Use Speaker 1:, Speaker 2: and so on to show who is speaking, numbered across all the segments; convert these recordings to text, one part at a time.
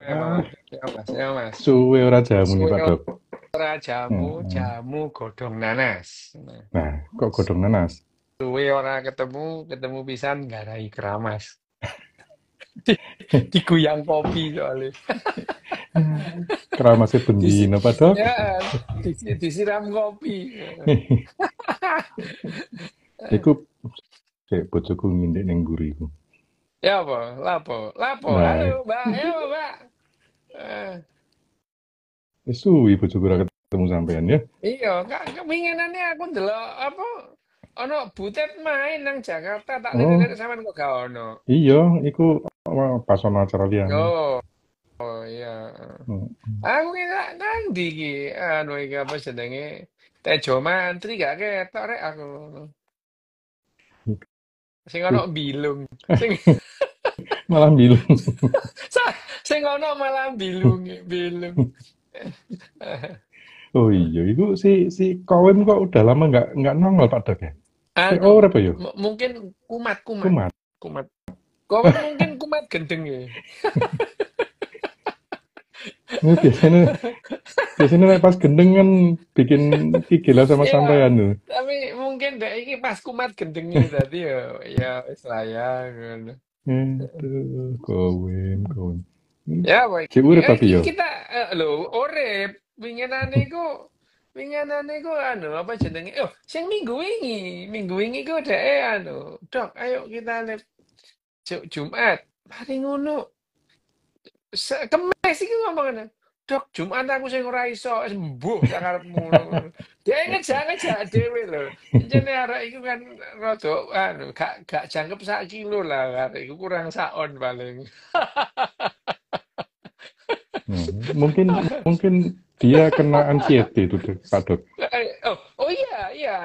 Speaker 1: Ah,
Speaker 2: Ya mas.
Speaker 1: suwe ora jamu nih
Speaker 2: Suwe
Speaker 1: Pak Dok.
Speaker 2: ora jamu,
Speaker 1: Heeh.
Speaker 2: jamu godhong nanas. Nah,
Speaker 1: Nah, kok godhong nanas?
Speaker 2: suwe ora ketemu, ketemu pisan garai keramas. Di- Diguyang kopi soalnya.
Speaker 1: Keramasnya
Speaker 2: Disi,
Speaker 1: bendino Pak Dok.
Speaker 2: ya, disiram kopi.
Speaker 1: Iku sik bojoku ngindek ning mburiku.
Speaker 2: Ya apa? Lapo? Lapo? Halo,
Speaker 1: Nah,
Speaker 2: Mbak. Ya apa, Mbak? Eh,
Speaker 1: wis suwi bojoku ora ketemu sampean ya.
Speaker 2: iya, kak, kepinginannya aku ndelok apa? Ono Butet main nang Jakarta tak
Speaker 1: Oh,
Speaker 2: lirik sampean kok gak ono.
Speaker 1: iya, iku pas ono acara liyane.
Speaker 2: Oh, oh iya.
Speaker 1: Heeh.
Speaker 2: Aku kira nang ndi iki? Anu iki apa jenenge? Tejo Mantri gak ketok rek aku. Sing ono
Speaker 1: Iku
Speaker 2: bilung. Sing
Speaker 1: malah bilang.
Speaker 2: sing ono malah bilung, bilung.
Speaker 1: Oh iya, iku si Kowem kok udah lama nggak nongol Pak Dok ya?
Speaker 2: Anu,
Speaker 1: Oh, apa yo?
Speaker 2: mungkin kumat, kumat,
Speaker 1: Kumat.
Speaker 2: kumat. Kowe mungkin kumat gendeng ya.
Speaker 1: Ini biasanya biasanya nek pas gendeng kan bikin kikilan sama
Speaker 2: Ya,
Speaker 1: sampean tuh.
Speaker 2: tapi mungkin dek iki pas kumat gendenge tadi ya, ya wis lah ya ngono.
Speaker 1: Aduh, Kowem.
Speaker 2: Ya, boy.
Speaker 1: Cek urip tapi yo.
Speaker 2: Kita lho urip winginane ku anu apa jenenge? Oh, sing minggu wingi. Minggu wingi ku dhek anu, "Dok, ayo kita live Jumat." Mari ngono. Kemis iki ngomong ngene. "Dok, Jumat aku sing ora iso." Wis mbuh sakarepmu ngono. Dhek ngejak-ngejak dhewe lho. Encene arek iku kan rada anu, gak jangkep sak kilo lah arek iku kurang sak on paling.
Speaker 1: Mungkin mungkin dia kena anxiety itu Pak Dok.
Speaker 2: Oh iya, iya,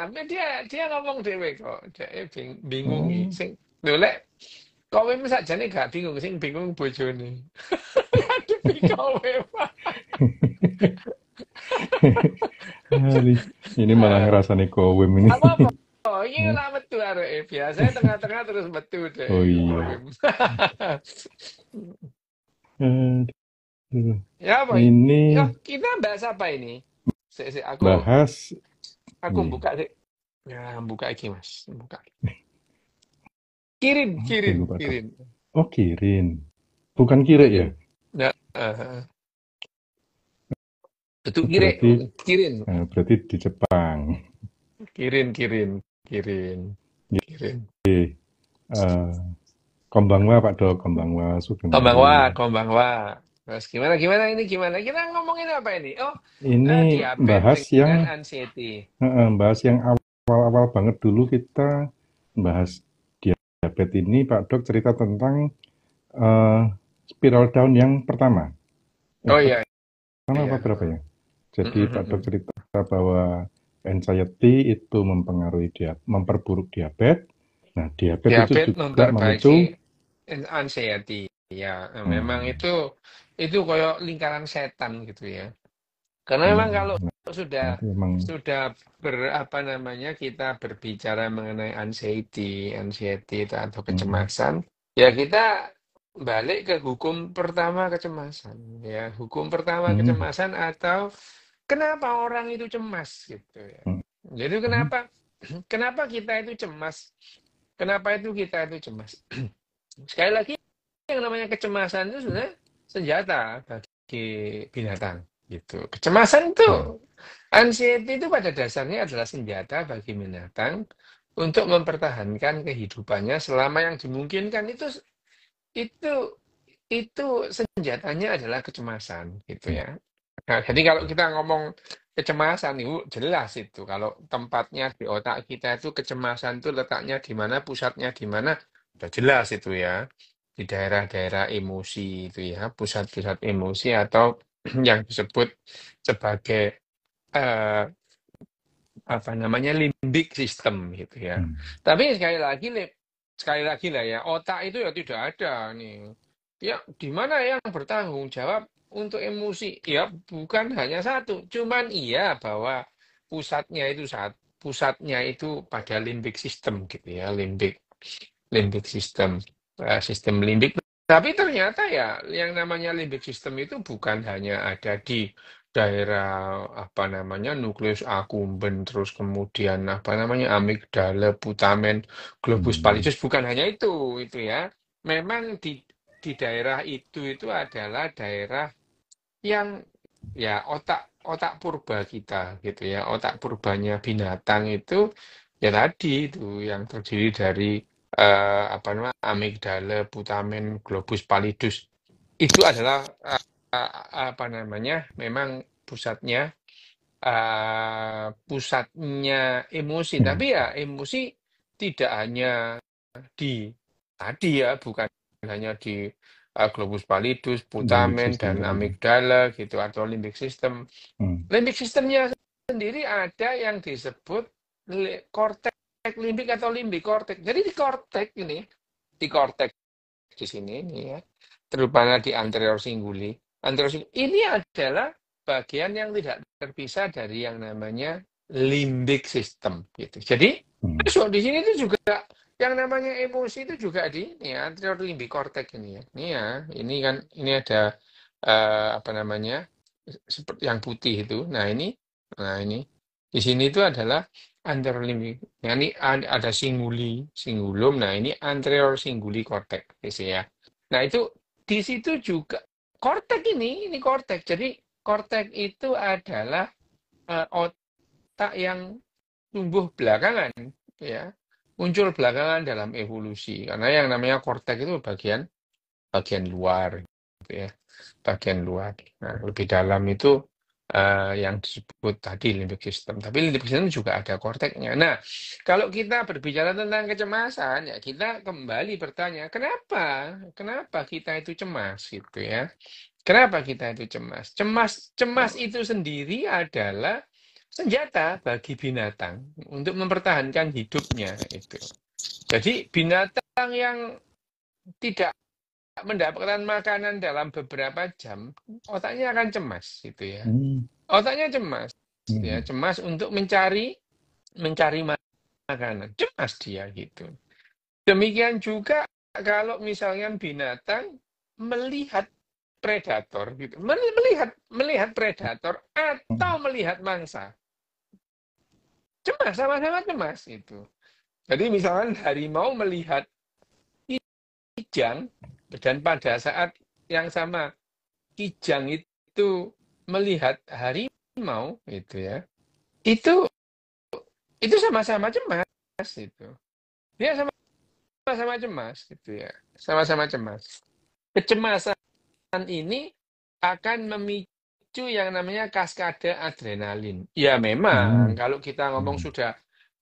Speaker 2: dia ngomong dhewe kok. Dia bingung iki.
Speaker 1: Hmm.
Speaker 2: Sing lho lek kowe sakjane gak bingung, sing bingung bojone. Ngadepi kowe.
Speaker 1: Hari ini malah
Speaker 2: Ah,
Speaker 1: ngerasa nih Kowem ini.
Speaker 2: apa-apa. Oh, iki ora metu areke. Biasanya tengah-tengah terus metu deh
Speaker 1: Oh
Speaker 2: kowe.
Speaker 1: iya. Aduh.
Speaker 2: Ya apa? Ya,
Speaker 1: Ini
Speaker 2: kita bahas apa ini? Sik,
Speaker 1: bahas.
Speaker 2: aku
Speaker 1: Iya.
Speaker 2: buka sik. Ya, buka iki, Mas. Buka. Kirin,
Speaker 1: Apa
Speaker 2: kirin,
Speaker 1: itu Pak Dok?
Speaker 2: kirin,
Speaker 1: Oh kirin. Bukan kire ya?
Speaker 2: kirin. Nah, betul kiri,
Speaker 1: Berarti
Speaker 2: kirin,
Speaker 1: berarti di Jepang.
Speaker 2: kirin, kirin, kirin, kirin.
Speaker 1: Eh, Konbanwa Pak Dok, Konbanwa Sugeng Hari.
Speaker 2: Konbanwa. Terus gimana, gimana ini gimana? Kita ngomongin apa ini? Oh,
Speaker 1: Ini
Speaker 2: diabetes
Speaker 1: bahas
Speaker 2: dengan
Speaker 1: yang
Speaker 2: anxiety.
Speaker 1: bahas yang awal-awal banget dulu kita bahas diabetes ini Pak Dok cerita tentang eh, spiral down yang pertama.
Speaker 2: Oh iya,
Speaker 1: Pertama apa
Speaker 2: iya.
Speaker 1: berapa ya? Jadi Pak Dok
Speaker 2: Mm-mm.
Speaker 1: cerita bahwa anxiety itu mempengaruhi memperburuk diabetes. Nah, diabetes itu
Speaker 2: Diabetes
Speaker 1: juga
Speaker 2: memperbaiki
Speaker 1: memicu
Speaker 2: anxiety. Ya, memang
Speaker 1: hmm,
Speaker 2: itu koyo lingkaran setan gitu ya. Karena memang
Speaker 1: benar.
Speaker 2: kalau
Speaker 1: Nah,
Speaker 2: sudah
Speaker 1: itu memang
Speaker 2: sudah apa namanya kita berbicara mengenai anxiety itu atau
Speaker 1: hmm,
Speaker 2: kecemasan, ya kita balik ke hukum pertama kecemasan, ya hukum pertama
Speaker 1: hmm,
Speaker 2: kecemasan atau kenapa orang itu cemas gitu ya.
Speaker 1: hmm,
Speaker 2: Jadi
Speaker 1: hmm,
Speaker 2: kenapa kenapa kita itu cemas? Kenapa itu kita itu cemas? Sekali lagi yang namanya kecemasan itu sebenarnya senjata bagi binatang gitu. Kecemasan
Speaker 1: ya.
Speaker 2: itu, anxiety itu pada dasarnya adalah senjata bagi binatang untuk mempertahankan kehidupannya selama yang dimungkinkan itu itu senjatanya adalah kecemasan gitu
Speaker 1: Hmm.
Speaker 2: ya. Nah, jadi kalau kita ngomong kecemasan itu jelas itu kalau tempatnya di otak kita itu kecemasan itu letaknya di mana, pusatnya di mana, udah jelas itu ya. Di daerah-daerah emosi itu ya, pusat-pusat emosi atau yang disebut sebagai eh, apa namanya limbic system gitu ya.
Speaker 1: Hmm.
Speaker 2: Tapi sekali lagi lah ya, otak itu ya tidak ada nih. Ya, di mana yang bertanggung jawab untuk emosi? Ya, bukan hanya satu, cuman iya bahwa pusatnya itu pada limbic system gitu ya, limbic limbic system. Sistem limbik Tapi ternyata ya yang namanya limbic system itu bukan hanya ada di daerah apa namanya nukleus accumbens, terus kemudian apa namanya amigdala, putamen, globus
Speaker 1: Hmm.
Speaker 2: pallidus, bukan hanya itu ya. Memang di daerah itu adalah daerah yang ya otak purba kita gitu ya, otak purbanya binatang itu ya tadi itu yang terdiri dari apa namanya amigdala, putamen, globus pallidus itu adalah apa namanya memang pusatnya pusatnya emosi.
Speaker 1: Hmm.
Speaker 2: Tapi ya emosi tidak hanya di tadi ya, bukan hanya di globus pallidus,
Speaker 1: Limbic
Speaker 2: putamen,
Speaker 1: system
Speaker 2: dan
Speaker 1: tadi.
Speaker 2: amigdala gitu atau limbic system.
Speaker 1: Hmm.
Speaker 2: Limbic systemnya sendiri ada yang disebut korteks limbik atau limbik korteks. Jadi di korteks ini, di korteks di sini nih ya, terutama di anterior cinguli. Anterior cinguli ini adalah bagian yang tidak terpisah dari yang namanya limbic system gitu. Jadi
Speaker 1: Hmm.
Speaker 2: masuk di sini itu juga yang namanya emosi itu juga di ini ya, anterior limbic cortex ini ya. Ini ya, ini kan ini ada apa namanya seperti yang putih itu. Nah ini di sini itu adalah anterior limbic. Nah, ini ada singulum. Nah ini anterior cinguli cortex gitu ya. Nah itu di situ juga kortek ini kortek. Jadi kortek itu adalah otak yang tumbuh belakangan ya, muncul belakangan dalam evolusi karena yang namanya kortek itu bagian bagian luar gitu ya, bagian luar. Nah, lebih dalam itu yang disebut tadi limbic system, tapi limbic system juga ada korteknya. Nah, kalau kita berbicara tentang kecemasan ya kita kembali bertanya kenapa kenapa kita itu cemas gitu ya. Kenapa kita itu cemas? Cemas itu sendiri adalah senjata bagi binatang untuk mempertahankan hidupnya itu. Jadi binatang yang tidak mendapatkan makanan dalam beberapa jam, otaknya akan cemas gitu ya.
Speaker 1: Hmm.
Speaker 2: Otaknya cemas ya,
Speaker 1: Hmm.
Speaker 2: cemas untuk mencari makanan. Cemas dia gitu. Demikian juga kalau misalnya binatang melihat predator gitu. Melihat predator atau
Speaker 1: Hmm.
Speaker 2: melihat mangsa. Cemas, sama-sama cemas itu. Jadi misalnya harimau melihat kijang dan pada saat yang sama kijang itu melihat harimau itu ya. Itu sama-sama cemas itu. Dia sama-sama cemas gitu ya. Sama-sama cemas. Kecemasan ini akan memicu yang namanya kaskade adrenalin. Ya memang
Speaker 1: Hmm.
Speaker 2: kalau kita ngomong
Speaker 1: Hmm.
Speaker 2: sudah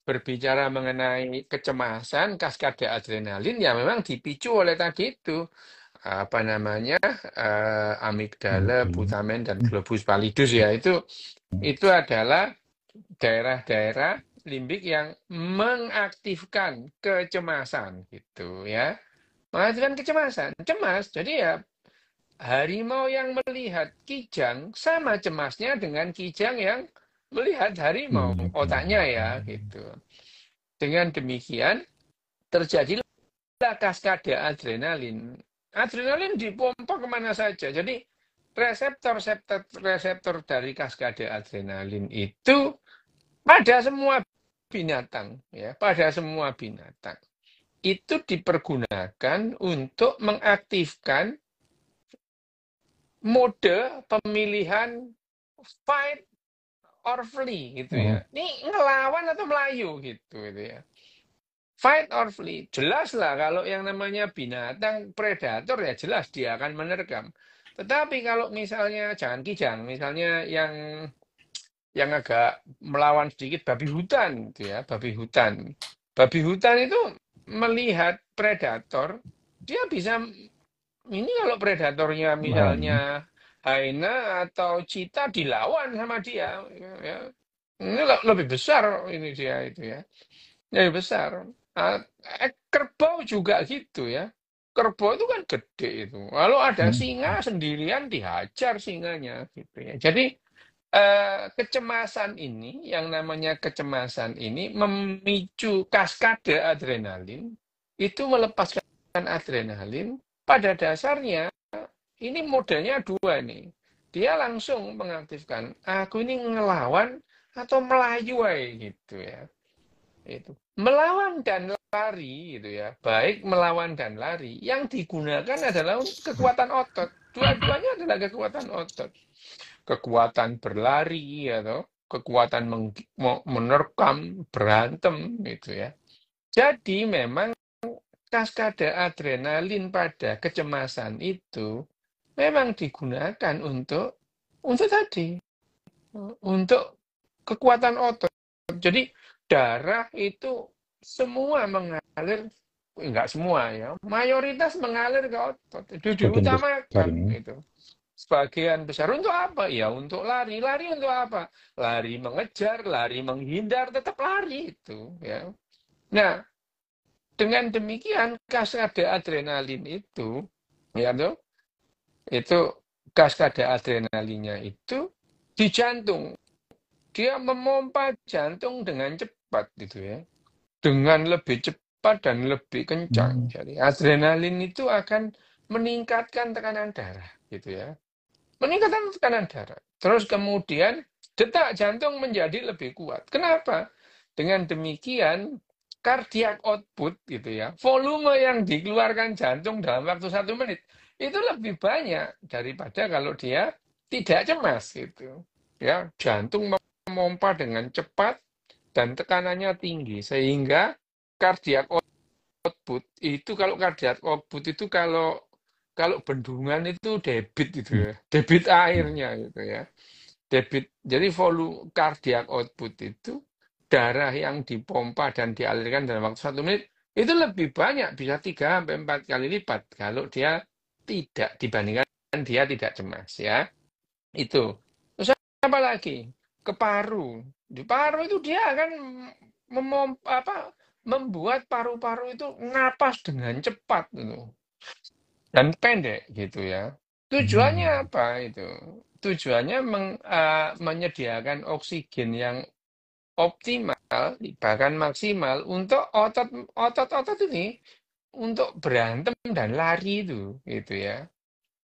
Speaker 2: berbicara mengenai kecemasan, kaskade adrenalin ya memang dipicu oleh tadi itu apa namanya amigdala,
Speaker 1: Amigdala.
Speaker 2: putamen dan
Speaker 1: Hmm.
Speaker 2: globus pallidus ya itu adalah daerah-daerah limbik yang mengaktifkan kecemasan gitu ya. Mengaktifkan kecemasan, cemas. Jadi ya harimau yang melihat kijang sama cemasnya dengan kijang yang melihat harimau.
Speaker 1: Melihat
Speaker 2: Otaknya ya
Speaker 1: harimau.
Speaker 2: gitu. Dengan demikian terjadilah kaskade adrenalin. Adrenalin dipompa kemana saja. Jadi reseptor dari kaskade adrenalin itu pada semua binatang ya, pada semua binatang itu dipergunakan untuk mengaktifkan mode pemilihan fight or flee gitu
Speaker 1: Oh.
Speaker 2: ya. Ini ngelawan atau melayu gitu ya. Fight or flee. Jelas lah kalau yang namanya binatang predator ya jelas dia akan menerkam. Tetapi kalau misalnya jangan kijang, misalnya yang agak melawan sedikit babi hutan gitu ya, babi hutan. Babi hutan itu melihat predator, dia bisa ini kalau predatornya
Speaker 1: Lain.
Speaker 2: misalnya hyena atau cheetah dilawan sama dia ya. Ini lebih besar ini dia itu ya. Lebih besar. Nah, kerbau juga gitu ya. Kerbau itu kan gede itu. Kalau ada
Speaker 1: Hmm.
Speaker 2: singa sendirian dihajar singanya gitu ya. Jadi kecemasan ini, yang namanya kecemasan ini memicu kaskade adrenalin, itu melepaskan adrenalin, pada dasarnya ini modelnya dua nih. Dia langsung mengaktifkan, aku ini ngelawan atau melayu gitu ya. Itu. Melawan dan lari gitu ya. Baik melawan dan lari. Yang digunakan adalah kekuatan otot. Dua-duanya adalah kekuatan otot. Kekuatan berlari atau kekuatan menerkam, berantem gitu ya. Jadi memang kaskade adrenalin pada kecemasan itu memang digunakan untuk tadi, untuk kekuatan otot. Jadi darah itu semua mengalir, enggak semua ya, mayoritas mengalir ke otot. Itu
Speaker 1: Sebagian besar
Speaker 2: diutamakan
Speaker 1: ini.
Speaker 2: itu. Sebagian besar untuk apa? Ya untuk lari. Lari untuk apa? Lari mengejar, lari menghindar, tetap lari itu ya. Nah, dengan demikian kaskade adrenalin itu ya tuh, itu kaskade adrenalinnya itu di jantung. Dia memompa jantung dengan cepat gitu ya. Dengan lebih cepat dan lebih kencang. Jadi adrenalin itu akan meningkatkan tekanan darah gitu ya. Meningkatkan tekanan darah. Terus kemudian detak jantung menjadi lebih kuat. Kenapa? Dengan demikian cardiac output gitu ya, volume yang dikeluarkan jantung dalam waktu 1 menit itu lebih banyak daripada kalau dia tidak cemas gitu. Ya, jantung memompa dengan cepat dan tekanannya tinggi sehingga cardiac output itu, kalau cardiac output itu kalau bendungan itu debit gitu ya, debit airnya gitu ya, debit. Jadi volume cardiac output itu darah yang dipompa dan dialirkan dalam waktu 1 menit itu lebih banyak, bisa 3 sampai 4 kali lipat kalau dia tidak, dibandingkan dia tidak cemas ya. Itu. Terus apa lagi? Ke paru. Di paru itu dia akan membuat paru-paru itu napas dengan cepat gitu. Dan pendek gitu ya. Tujuannya apa itu? Tujuannya menyediakan oksigen yang optimal, bahkan maksimal untuk otot-otot ini untuk berantem dan lari itu, gitu ya.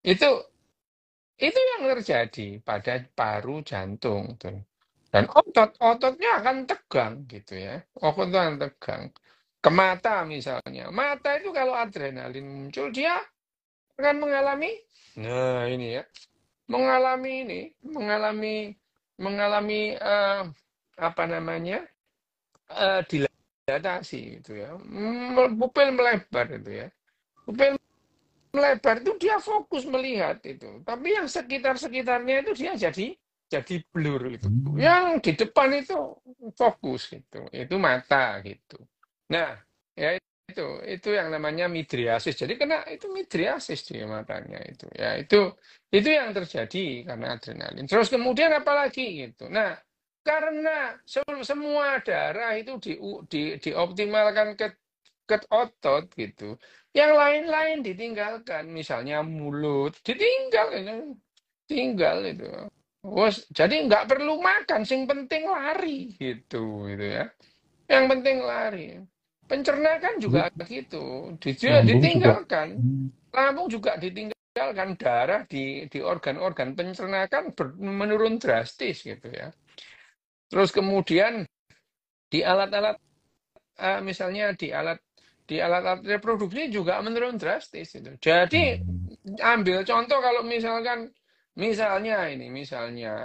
Speaker 2: Itu yang terjadi pada paru jantung tuh. Dan ototnya akan tegang gitu ya. Ototnya akan tegang. Ke mata misalnya. Mata itu kalau adrenalin muncul dia akan mengalami, nah ini ya, mengalami apa namanya, dilatasi gitu ya, pupil melebar itu ya, pupil melebar itu dia fokus melihat itu, tapi yang sekitarnya itu dia jadi blur itu, yang di depan itu fokus itu mata gitu. Nah ya, itu yang namanya midriasis. Jadi kena itu midriasis di matanya itu ya, itu yang terjadi karena adrenalin. Terus kemudian apalagi gitu. Nah, karena semua darah itu dioptimalkan ke otot gitu, yang lain-lain ditinggalkan, misalnya mulut tinggal itu. Wes, jadi nggak perlu makan, sing penting lari gitu ya. Yang penting lari. Pencernaan juga gitu, dia
Speaker 1: Lambung juga.
Speaker 2: ditinggalkan. Lambung juga ditinggalkan, darah di organ-organ pencernaan menurun drastis gitu ya. Terus kemudian di alat-alat, misalnya di alat reproduksi juga menurun drastis itu. Jadi ambil contoh, kalau misalnya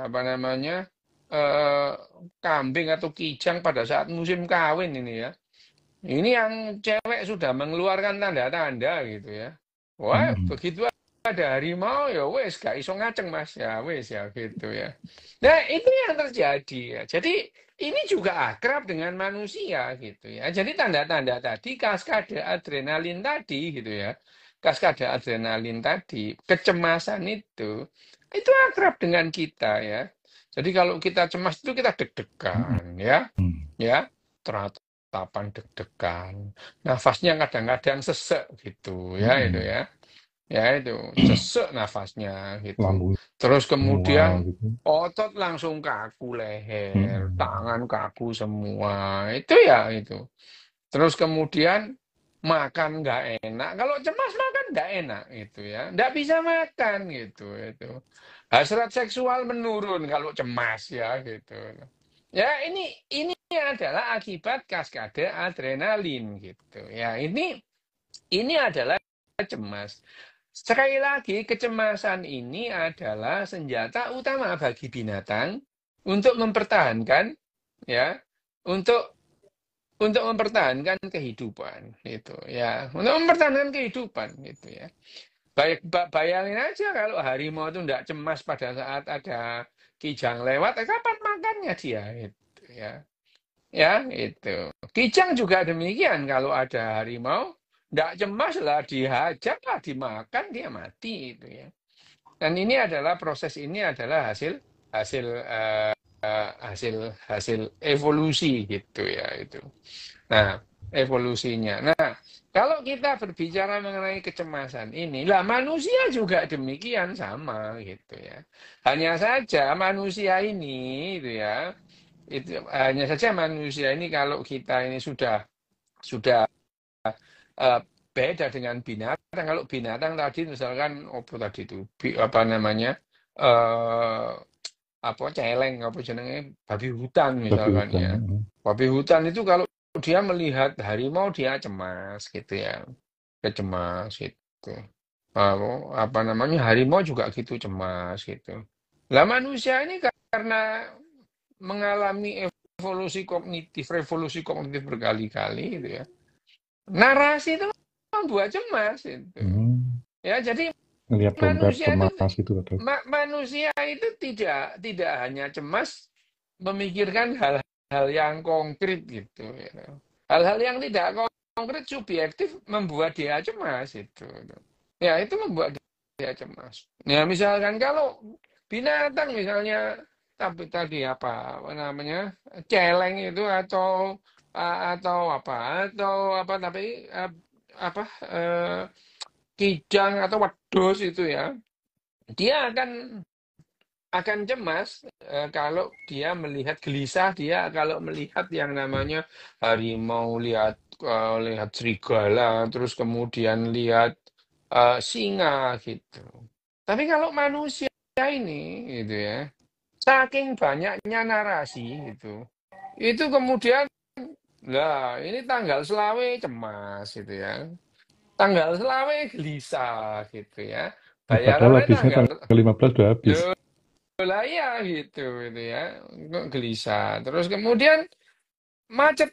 Speaker 2: apa namanya, eh, kambing atau kijang pada saat musim kawin ini ya. Ini yang cewek sudah mengeluarkan tanda-tanda gitu ya. Wah, begitu ada harimau ya wes gak iso ngaceng mas ya wes ya gitu ya. Nah itu yang terjadi ya. Jadi ini juga akrab dengan manusia gitu ya. Jadi tanda-tanda tadi, kaskade adrenalin tadi gitu ya. Kaskade adrenalin tadi, kecemasan itu akrab dengan kita ya. Jadi kalau kita cemas itu kita deg-degan ya. Ya, teratapan deg-degan. Nafasnya kadang-kadang sesek gitu ya itu ya. Ya itu, sesek nafasnya gitu.
Speaker 1: Lambung
Speaker 2: Terus
Speaker 1: mual
Speaker 2: kemudian
Speaker 1: gitu.
Speaker 2: otot langsung kaku, leher, tangan kaku semua. Itu ya itu. Terus kemudian makan nggak enak. Kalau cemas makan nggak enak gitu ya. Nggak bisa makan gitu itu. Hasrat seksual menurun kalau cemas ya gitu. Ya ini adalah akibat kaskade adrenalin gitu. Ya ini adalah cemas. Sekali lagi kecemasan ini adalah senjata utama bagi binatang untuk mempertahankan ya untuk mempertahankan kehidupan itu ya untuk mempertahankan kehidupan gitu ya bayangin aja kalau harimau itu tidak cemas pada saat ada kijang lewat kapan makannya dia itu ya itu kijang juga demikian kalau ada harimau tidak cemas lah dihajar lah dimakan dia mati itu ya dan ini adalah proses ini adalah hasil hasil hasil hasil evolusi gitu ya itu. Nah, evolusinya. Nah, kalau kita berbicara mengenai kecemasan ini, lah manusia juga demikian sama gitu ya. Hanya saja manusia ini itu ya, itu hanya saja manusia ini kalau kita ini sudah eh, beda dengan binatang. Kalau binatang tadi misalkan apa tadi itu apa namanya? eh apa celeng apa jenenge babi hutan
Speaker 1: Babi
Speaker 2: misalkan
Speaker 1: hutan.
Speaker 2: ya. Babi hutan itu kalau dia melihat harimau dia cemas gitu ya. Dia cemas gitu. Apa namanya harimau juga gitu cemas gitu. Lah manusia ini karena mengalami revolusi kognitif berkali-kali gitu ya. Narasi itu membuat cemas itu.
Speaker 1: Hmm.
Speaker 2: Ya, jadi
Speaker 1: Ngelihat dompet
Speaker 2: manusia itu
Speaker 1: cemas itu ada.
Speaker 2: manusia itu tidak hanya cemas memikirkan hal-hal yang konkret gitu ya. Hal-hal yang tidak konkret subjektif membuat dia cemas itu. Ya, itu membuat dia cemas. Ya, misalkan kalau binatang misalnya tapi tadi apa namanya? Celeng itu atau apa tapi apa kijang atau wedus itu ya dia akan cemas kalau dia melihat gelisah dia kalau melihat yang namanya harimau lihat serigala terus kemudian lihat singa gitu. Tapi kalau manusia ini gitu ya saking banyaknya narasi gitu itu kemudian lah ini tanggal selawe cemas gitu ya tanggal selawe gelisah gitu ya
Speaker 1: Padahal
Speaker 2: bayangannya
Speaker 1: habisnya
Speaker 2: tanggal
Speaker 1: tanggal 15 udah habis.
Speaker 2: lah ya gitu gitu ya kok gelisah terus kemudian macet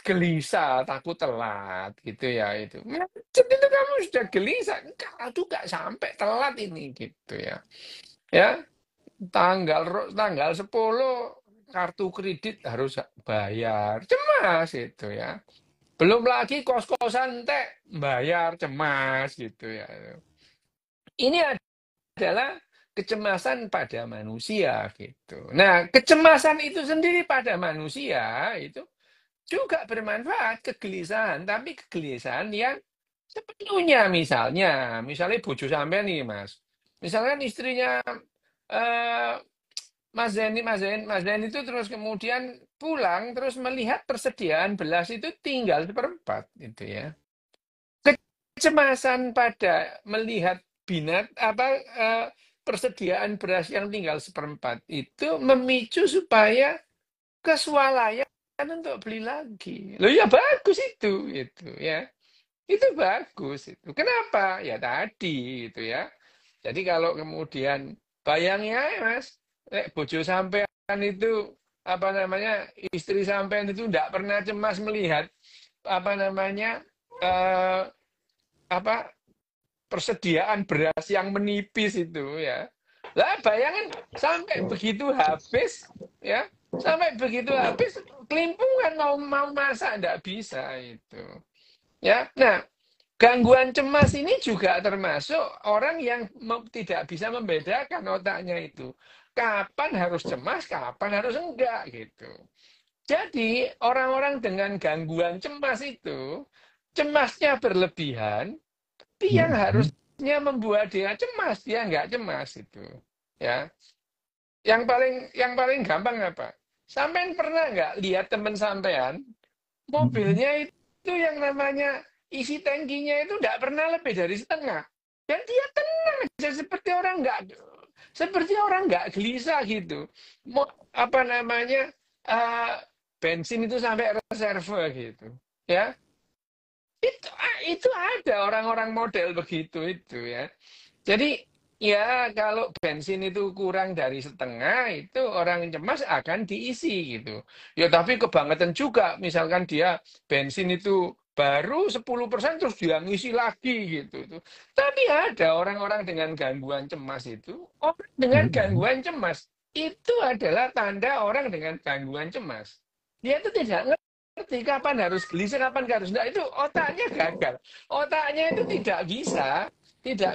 Speaker 2: gelisah takut telat gitu ya itu macet itu kamu sudah gelisah enggak aduh nggak sampai telat ini gitu ya tanggal 10 kartu kredit harus bayar cemas itu ya belum lagi kos-kosan teh bayar cemas gitu ya ini adalah kecemasan pada manusia gitu. Nah, kecemasan itu sendiri pada manusia itu juga bermanfaat kegelisahan, tapi kegelisahan yang sepenuhnya misalnya bojo sampean nih Mas. Misalkan istrinya eh, Mas Zen itu terus kemudian pulang terus melihat persediaan beras itu tinggal seperempat gitu ya. Kecemasan pada melihat persediaan beras yang tinggal seperempat itu memicu supaya kesualayan untuk beli lagi. Loh ya bagus itu ya. Itu bagus itu. Kenapa? Ya tadi itu ya. Jadi kalau kemudian bayangnya ya Mas, bojo sampean itu apa namanya istri sampean itu tidak pernah cemas melihat apa namanya eh, apa persediaan beras yang menipis itu ya. Lah bayangin sampai begitu habis ya, sampai begitu habis kelimpungan mau masak enggak bisa itu. Ya. Nah, gangguan cemas ini juga termasuk orang yang tidak bisa membedakan otaknya itu. Kapan harus cemas, kapan harus enggak gitu. Jadi orang-orang dengan gangguan cemas itu cemasnya berlebihan tapi yang
Speaker 1: Mhm.
Speaker 2: harusnya membuat dia cemas, dia nggak cemas itu. Ya, yang paling gampang apa? Sampean pernah nggak lihat teman sampean
Speaker 1: Mhm.
Speaker 2: mobilnya itu yang namanya isi tangkinya itu tidak pernah lebih dari setengah. Dan dia tenang aja seperti orang nggak gelisah gitu. Mau apa namanya eh, bensin itu sampai reserve gitu. Ya, itu ada orang-orang model begitu itu ya. Jadi ya kalau bensin itu kurang dari setengah itu orang cemas akan diisi gitu. Ya tapi kebangetan juga misalkan dia bensin itu baru 10% terus dia ngisi lagi gitu. Tapi ada orang-orang dengan gangguan cemas itu, orang dengan
Speaker 1: Mhm.
Speaker 2: gangguan cemas itu adalah tanda orang dengan gangguan cemas. Dia itu tidak ngerti kapan harus gelisah, kapan harus enggak. Itu otaknya gagal. Otaknya itu tidak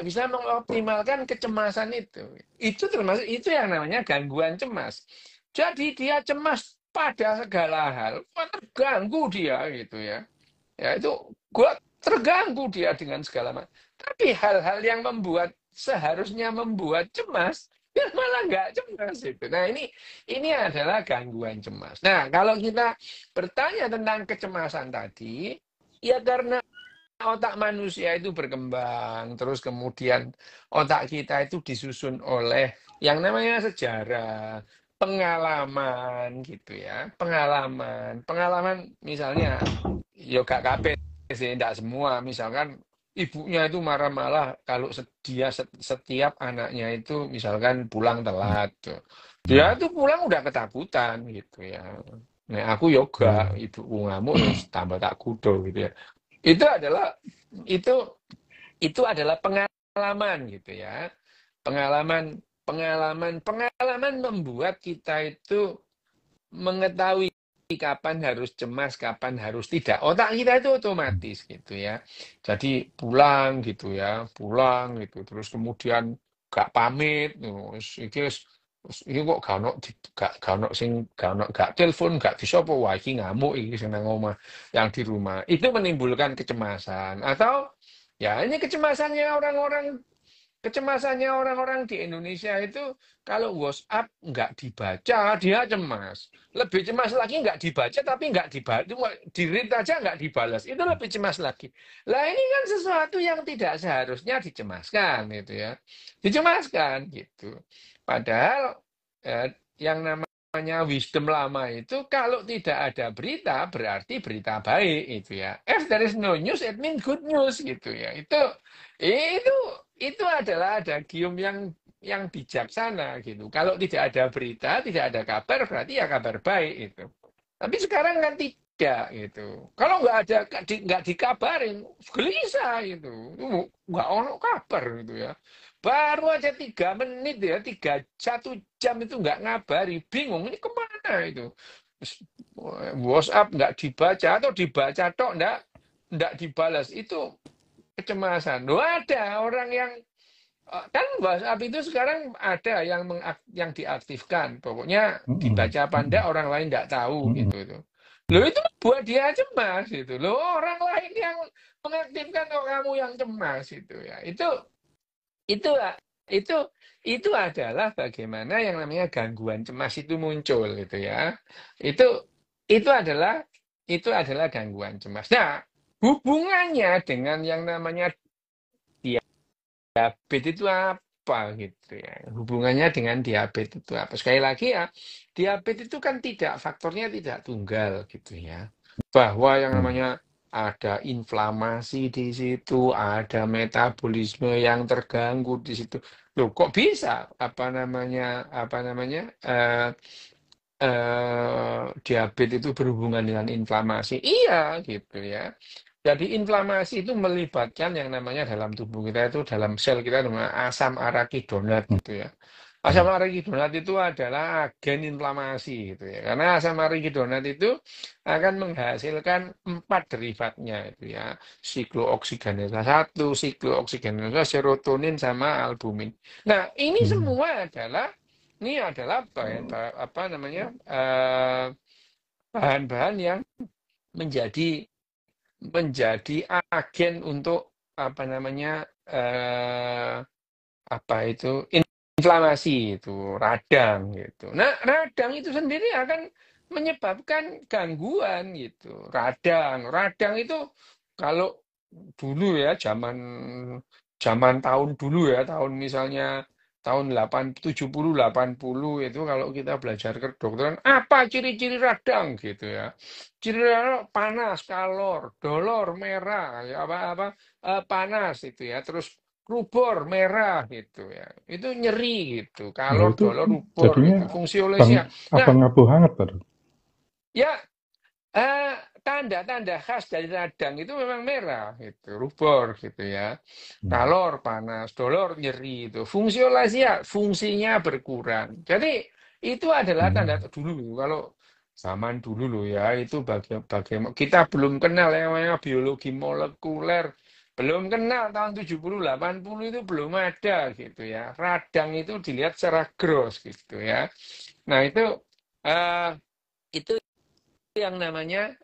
Speaker 2: bisa mengoptimalkan kecemasan itu. Itu termasuk itu yang namanya gangguan cemas. Jadi dia cemas pada segala hal, terganggu dia gitu ya. Ya itu gua terganggu dia dengan segala macam. Tapi hal-hal yang seharusnya membuat cemas, dia malah nggak cemas itu. Nah ini adalah gangguan cemas. Nah kalau kita bertanya tentang kecemasan tadi, ya karena otak manusia itu berkembang, terus kemudian otak kita itu disusun oleh yang namanya sejarah, pengalaman gitu ya, pengalaman misalnya, yo gak kabeh sih, tidak semua, misalkan ibunya itu marah-marah kalau setiap anaknya itu misalkan pulang telat, tuh. Dia
Speaker 1: Mhm.
Speaker 2: tuh pulang udah ketakutan gitu ya. Nah, aku yoga,
Speaker 1: Ya.
Speaker 2: ibuku ngamuk, ya tambah tak kudo gitu ya. Itu adalah itu itu adalah pengalaman gitu ya. Pengalaman membuat kita itu mengetahui kapan harus cemas, kapan harus tidak. Otak kita itu otomatis gitu ya. Jadi pulang gitu ya, pulang gitu. Terus kemudian gak pamit, iki kok gak ono sing gak telepon, gak disapa, wah iki ngamuk iki sing nang omah, yang di rumah. Itu menimbulkan kecemasan atau ya ini kecemasannya orang-orang di Indonesia itu kalau WhatsApp nggak dibaca, dia cemas. Lebih cemas lagi nggak dibaca, tapi nggak dibaca, di-read aja nggak dibalas. Itu lebih cemas lagi. Lah ini kan sesuatu yang tidak seharusnya dicemaskan, gitu ya. Dicemaskan, gitu. Padahal yang namanya wisdom lama itu kalau tidak ada berita, berarti berita baik, itu ya. If there is no news, it means good news, gitu ya. Itu itu adalah adagium yang bijaksana gitu. Kalau tidak ada berita, tidak ada kabar, berarti ya kabar baik itu. Tapi sekarang kan tidak gitu. Kalau nggak dikabarin, gelisah gitu. Nggak ono kabar gitu ya. Baru aja 3 menit ya, 1 jam itu nggak ngabari, bingung ini kemana itu. WhatsApp nggak dibaca atau dibaca tok nggak dibalas itu kecemasan. Loh ada orang yang kan WhatsApp itu sekarang ada yang diaktifkan. Pokoknya
Speaker 1: Mhm.
Speaker 2: dibaca apa enggak
Speaker 1: Mhm.
Speaker 2: orang lain enggak tahu
Speaker 1: Mhm.
Speaker 2: gitu itu. Loh itu buat dia cemas gitu. Loh orang lain yang mengaktifkan kok kamu yang cemas itu ya. Itu itu itu adalah bagaimana yang namanya gangguan cemas itu muncul gitu ya. Itu itu adalah gangguan cemas. Nah, hubungannya dengan yang namanya diabetes itu apa gitu ya. Hubungannya dengan diabetes itu apa? Sekali lagi ya, diabetes itu kan faktornya tidak tunggal gitu ya. Bahwa yang
Speaker 1: Mhm.
Speaker 2: namanya ada inflamasi di situ, ada metabolisme yang terganggu di situ. Loh, kok bisa apa namanya diabetes itu berhubungan dengan inflamasi? Iya gitu ya. Jadi inflamasi itu melibatkan yang namanya dalam tubuh kita itu dalam sel kita namanya asam arakidonat gitu ya. Asam
Speaker 1: Mhm.
Speaker 2: arakidonat itu adalah agen inflamasi gitu ya. Karena asam arakidonat itu akan menghasilkan 4 derivatnya itu ya. Siklooksigenosa 1, siklooksigenosa serotonin sama albumin. Nah,
Speaker 1: Mhm.
Speaker 2: ini adalah apa namanya bahan-bahan yang menjadi agen untuk apa namanya apa itu inflamasi itu radang gitu. Nah, radang itu sendiri akan menyebabkan gangguan gitu. Radang itu kalau dulu ya zaman zaman tahun dulu ya, tahun misalnya tahun 70 80 itu kalau kita belajar kedokteran apa ciri-ciri radang gitu ya. Ciri radang panas, kalor, dolor, merah, ya apa-apa panas itu ya. Terus rubor merah gitu ya. Itu nyeri gitu.
Speaker 1: Oh,
Speaker 2: Kalor,
Speaker 1: itu
Speaker 2: dolor, rubor
Speaker 1: jadinya
Speaker 2: gitu. Fungsi
Speaker 1: bang
Speaker 2: olesnya. Nah,
Speaker 1: abang abu hangat, Pak Dok.
Speaker 2: ya tanda-tanda khas dari radang itu memang merah, gitu, rubor, gitu ya.
Speaker 1: Hmm.
Speaker 2: Kalor, panas, dolor, nyeri itu. Fungsiolasi fungsinya berkurang. Jadi itu adalah tanda
Speaker 1: Hmm.
Speaker 2: dulu. Kalau zaman dulu loh ya, itu bagaimana kita belum kenal yang namanya biologi molekuler. Belum kenal tahun 70 80 itu belum ada gitu ya. Radang itu dilihat secara gross gitu ya. Nah, eh, itu yang namanya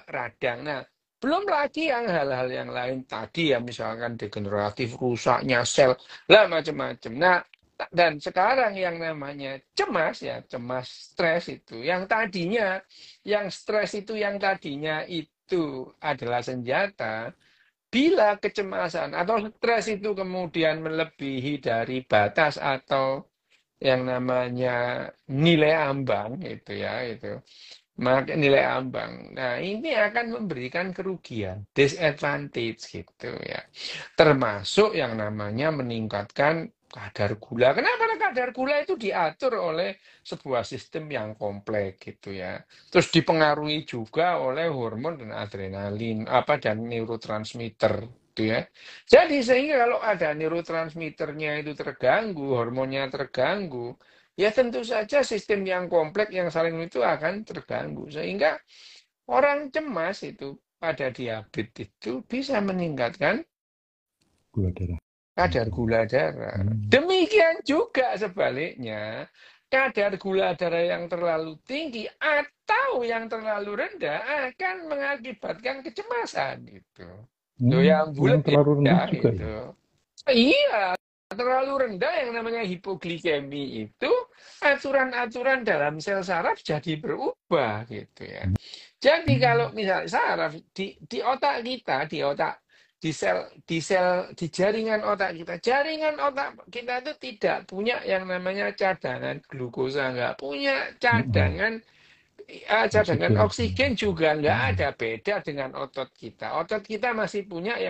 Speaker 2: radang. Nah, belum lagi yang hal-hal yang lain tadi ya, misalkan degeneratif, rusaknya sel, lah macam-macam. Nah, dan sekarang yang namanya cemas ya, cemas stres itu, yang stres itu yang tadinya itu adalah senjata, bila kecemasan atau stres itu kemudian melebihi dari batas atau yang namanya nilai ambang itu ya itu maka nilai ambang. Nah, ini akan memberikan kerugian, disadvantage gitu ya. Termasuk yang namanya meningkatkan kadar gula. Kenapa kadar gula itu diatur oleh sebuah sistem yang kompleks gitu ya. Terus dipengaruhi juga oleh hormon dan adrenalin apa dan neurotransmitter gitu ya. Jadi sehingga kalau ada neurotransmitternya itu terganggu, hormonnya terganggu, ya tentu saja sistem yang kompleks yang saling itu akan terganggu. Sehingga orang cemas itu pada diabetes itu bisa meningkatkan
Speaker 1: Gula darah.
Speaker 2: kadar gula darah.
Speaker 1: Hmm.
Speaker 2: Demikian juga sebaliknya, kadar gula darah yang terlalu tinggi atau yang terlalu rendah akan mengakibatkan kecemasan gitu. Loh
Speaker 1: Hmm,
Speaker 2: yang
Speaker 1: yang
Speaker 2: bulat
Speaker 1: terlalu rendah
Speaker 2: ya
Speaker 1: juga ya.
Speaker 2: itu. Iya, terlalu rendah yang namanya hipoglikemi itu aturan-aturan dalam sel saraf jadi berubah gitu ya. Jadi kalau
Speaker 1: Hmm.
Speaker 2: misalnya saraf di otak kita, di jaringan otak kita itu tidak punya yang namanya cadangan glukosa, nggak punya
Speaker 1: Hmm.
Speaker 2: cadangan
Speaker 1: Oksigen.
Speaker 2: oksigen juga nggak
Speaker 1: Hmm.
Speaker 2: ada, beda dengan otot kita. Otot kita masih punya eh,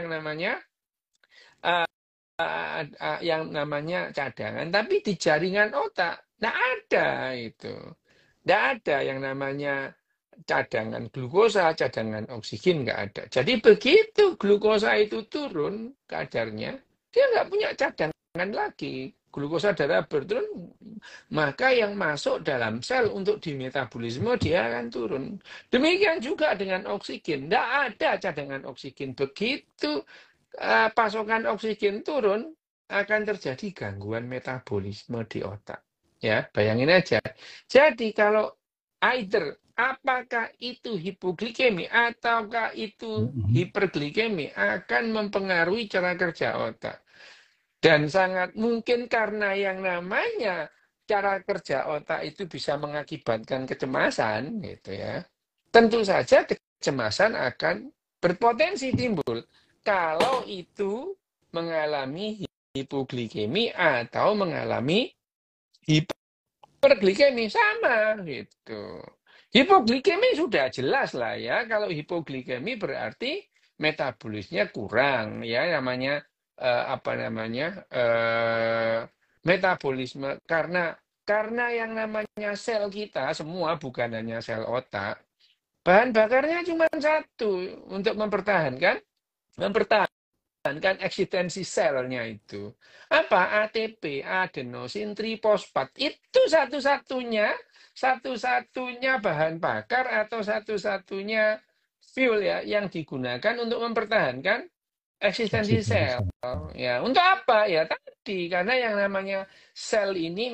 Speaker 2: yang namanya cadangan, tapi di jaringan otak nggak ada itu. Nggak ada yang namanya cadangan glukosa, cadangan oksigen nggak ada. Jadi begitu glukosa itu turun kadarnya, dia nggak punya cadangan lagi. Glukosa darah berturun, maka yang masuk dalam sel untuk dimetabolisme dia akan turun. Demikian juga dengan oksigen, nggak ada cadangan oksigen. Begitu pasokan oksigen turun, akan terjadi gangguan metabolisme di otak. Ya, bayangin aja. Jadi kalau either apakah itu hipoglikemi ataukah itu
Speaker 1: Hmm.
Speaker 2: hiperglikemi akan mempengaruhi cara kerja otak. Dan sangat mungkin karena yang namanya cara kerja otak itu bisa mengakibatkan kecemasan gitu ya. Tentu saja kecemasan akan berpotensi timbul kalau itu mengalami hipoglikemi atau mengalami hiperglikemi sama gitu. Hipoglikemi sudah jelas lah ya. Kalau hipoglikemi berarti metabolisnya kurang ya namanya apa namanya metabolisme karena yang namanya sel kita semua bukan hanya sel otak, bahan bakarnya cuma satu untuk mempertahankan eksistensi selnya itu. Apa? ATP, adenosin trifosfat. Itu satu-satunya bahan bakar atau satu-satunya fuel ya yang digunakan untuk mempertahankan eksistensi
Speaker 1: Eksistensi
Speaker 2: sel.
Speaker 1: sel.
Speaker 2: Ya, untuk apa? Ya tadi karena yang namanya sel ini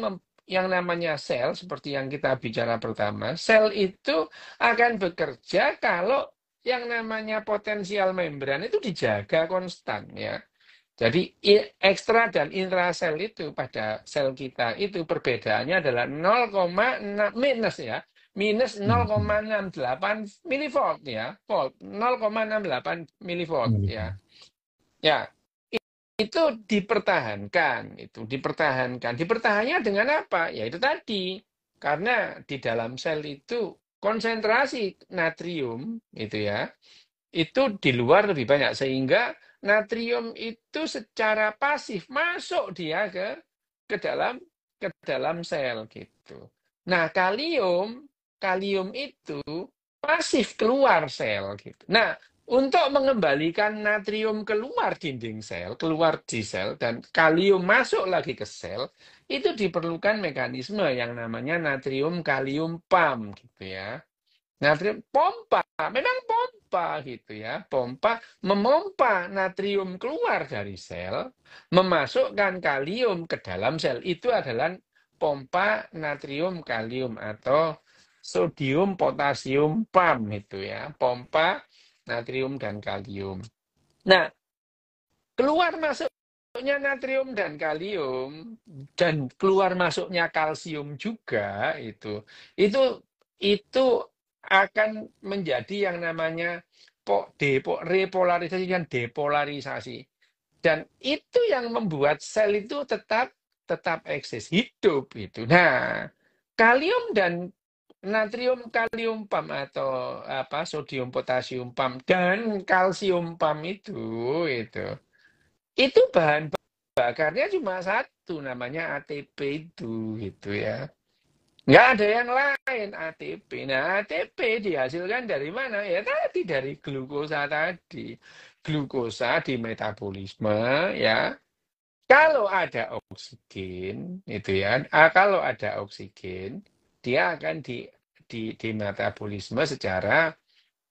Speaker 2: yang namanya sel seperti yang kita bicara pertama, sel itu akan bekerja kalau yang namanya potensial membran itu dijaga konstan ya. Jadi ekstra dan intrasel itu pada sel kita itu perbedaannya adalah 0,6 minus ya. minus
Speaker 1: Mhm.
Speaker 2: 0,68 milivolt ya, volt 0,68 milivolt ya.
Speaker 1: Mhm.
Speaker 2: Ya, itu dipertahankan. Dipertahankannya dengan apa? Ya itu tadi. Karena di dalam sel itu konsentrasi natrium itu ya, itu di luar lebih banyak sehingga natrium itu secara pasif masuk dia ke dalam sel gitu. Nah, kalium itu pasif keluar sel gitu. Nah, untuk mengembalikan natrium keluar dinding sel, keluar di sel dan kalium masuk lagi ke sel, itu diperlukan mekanisme yang namanya natrium kalium pump gitu ya. Natrium pompa, memang pompa gitu ya. Pompa memompa natrium keluar dari sel, memasukkan kalium ke dalam sel. Itu adalah pompa natrium kalium atau sodium potasium pump itu ya. Pompa natrium dan kalium. Nah, keluar masuknya natrium dan kalium dan keluar masuknya kalsium juga itu akan menjadi yang namanya repolarisasi dan depolarisasi. Dan itu yang membuat sel itu tetap eksis, hidup itu. Nah, kalium dan natrium kalium pump atau apa sodium potasium pump dan kalsium pump itu bahan bakarnya cuma satu, namanya ATP itu, gitu ya. Nggak ada yang lain ATP. Nah, ATP dihasilkan dari mana? Ya tadi dari glukosa tadi. Glukosa di metabolisme ya. Kalau ada oksigen, itu ya. Kalau ada oksigen, dia akan di metabolisme secara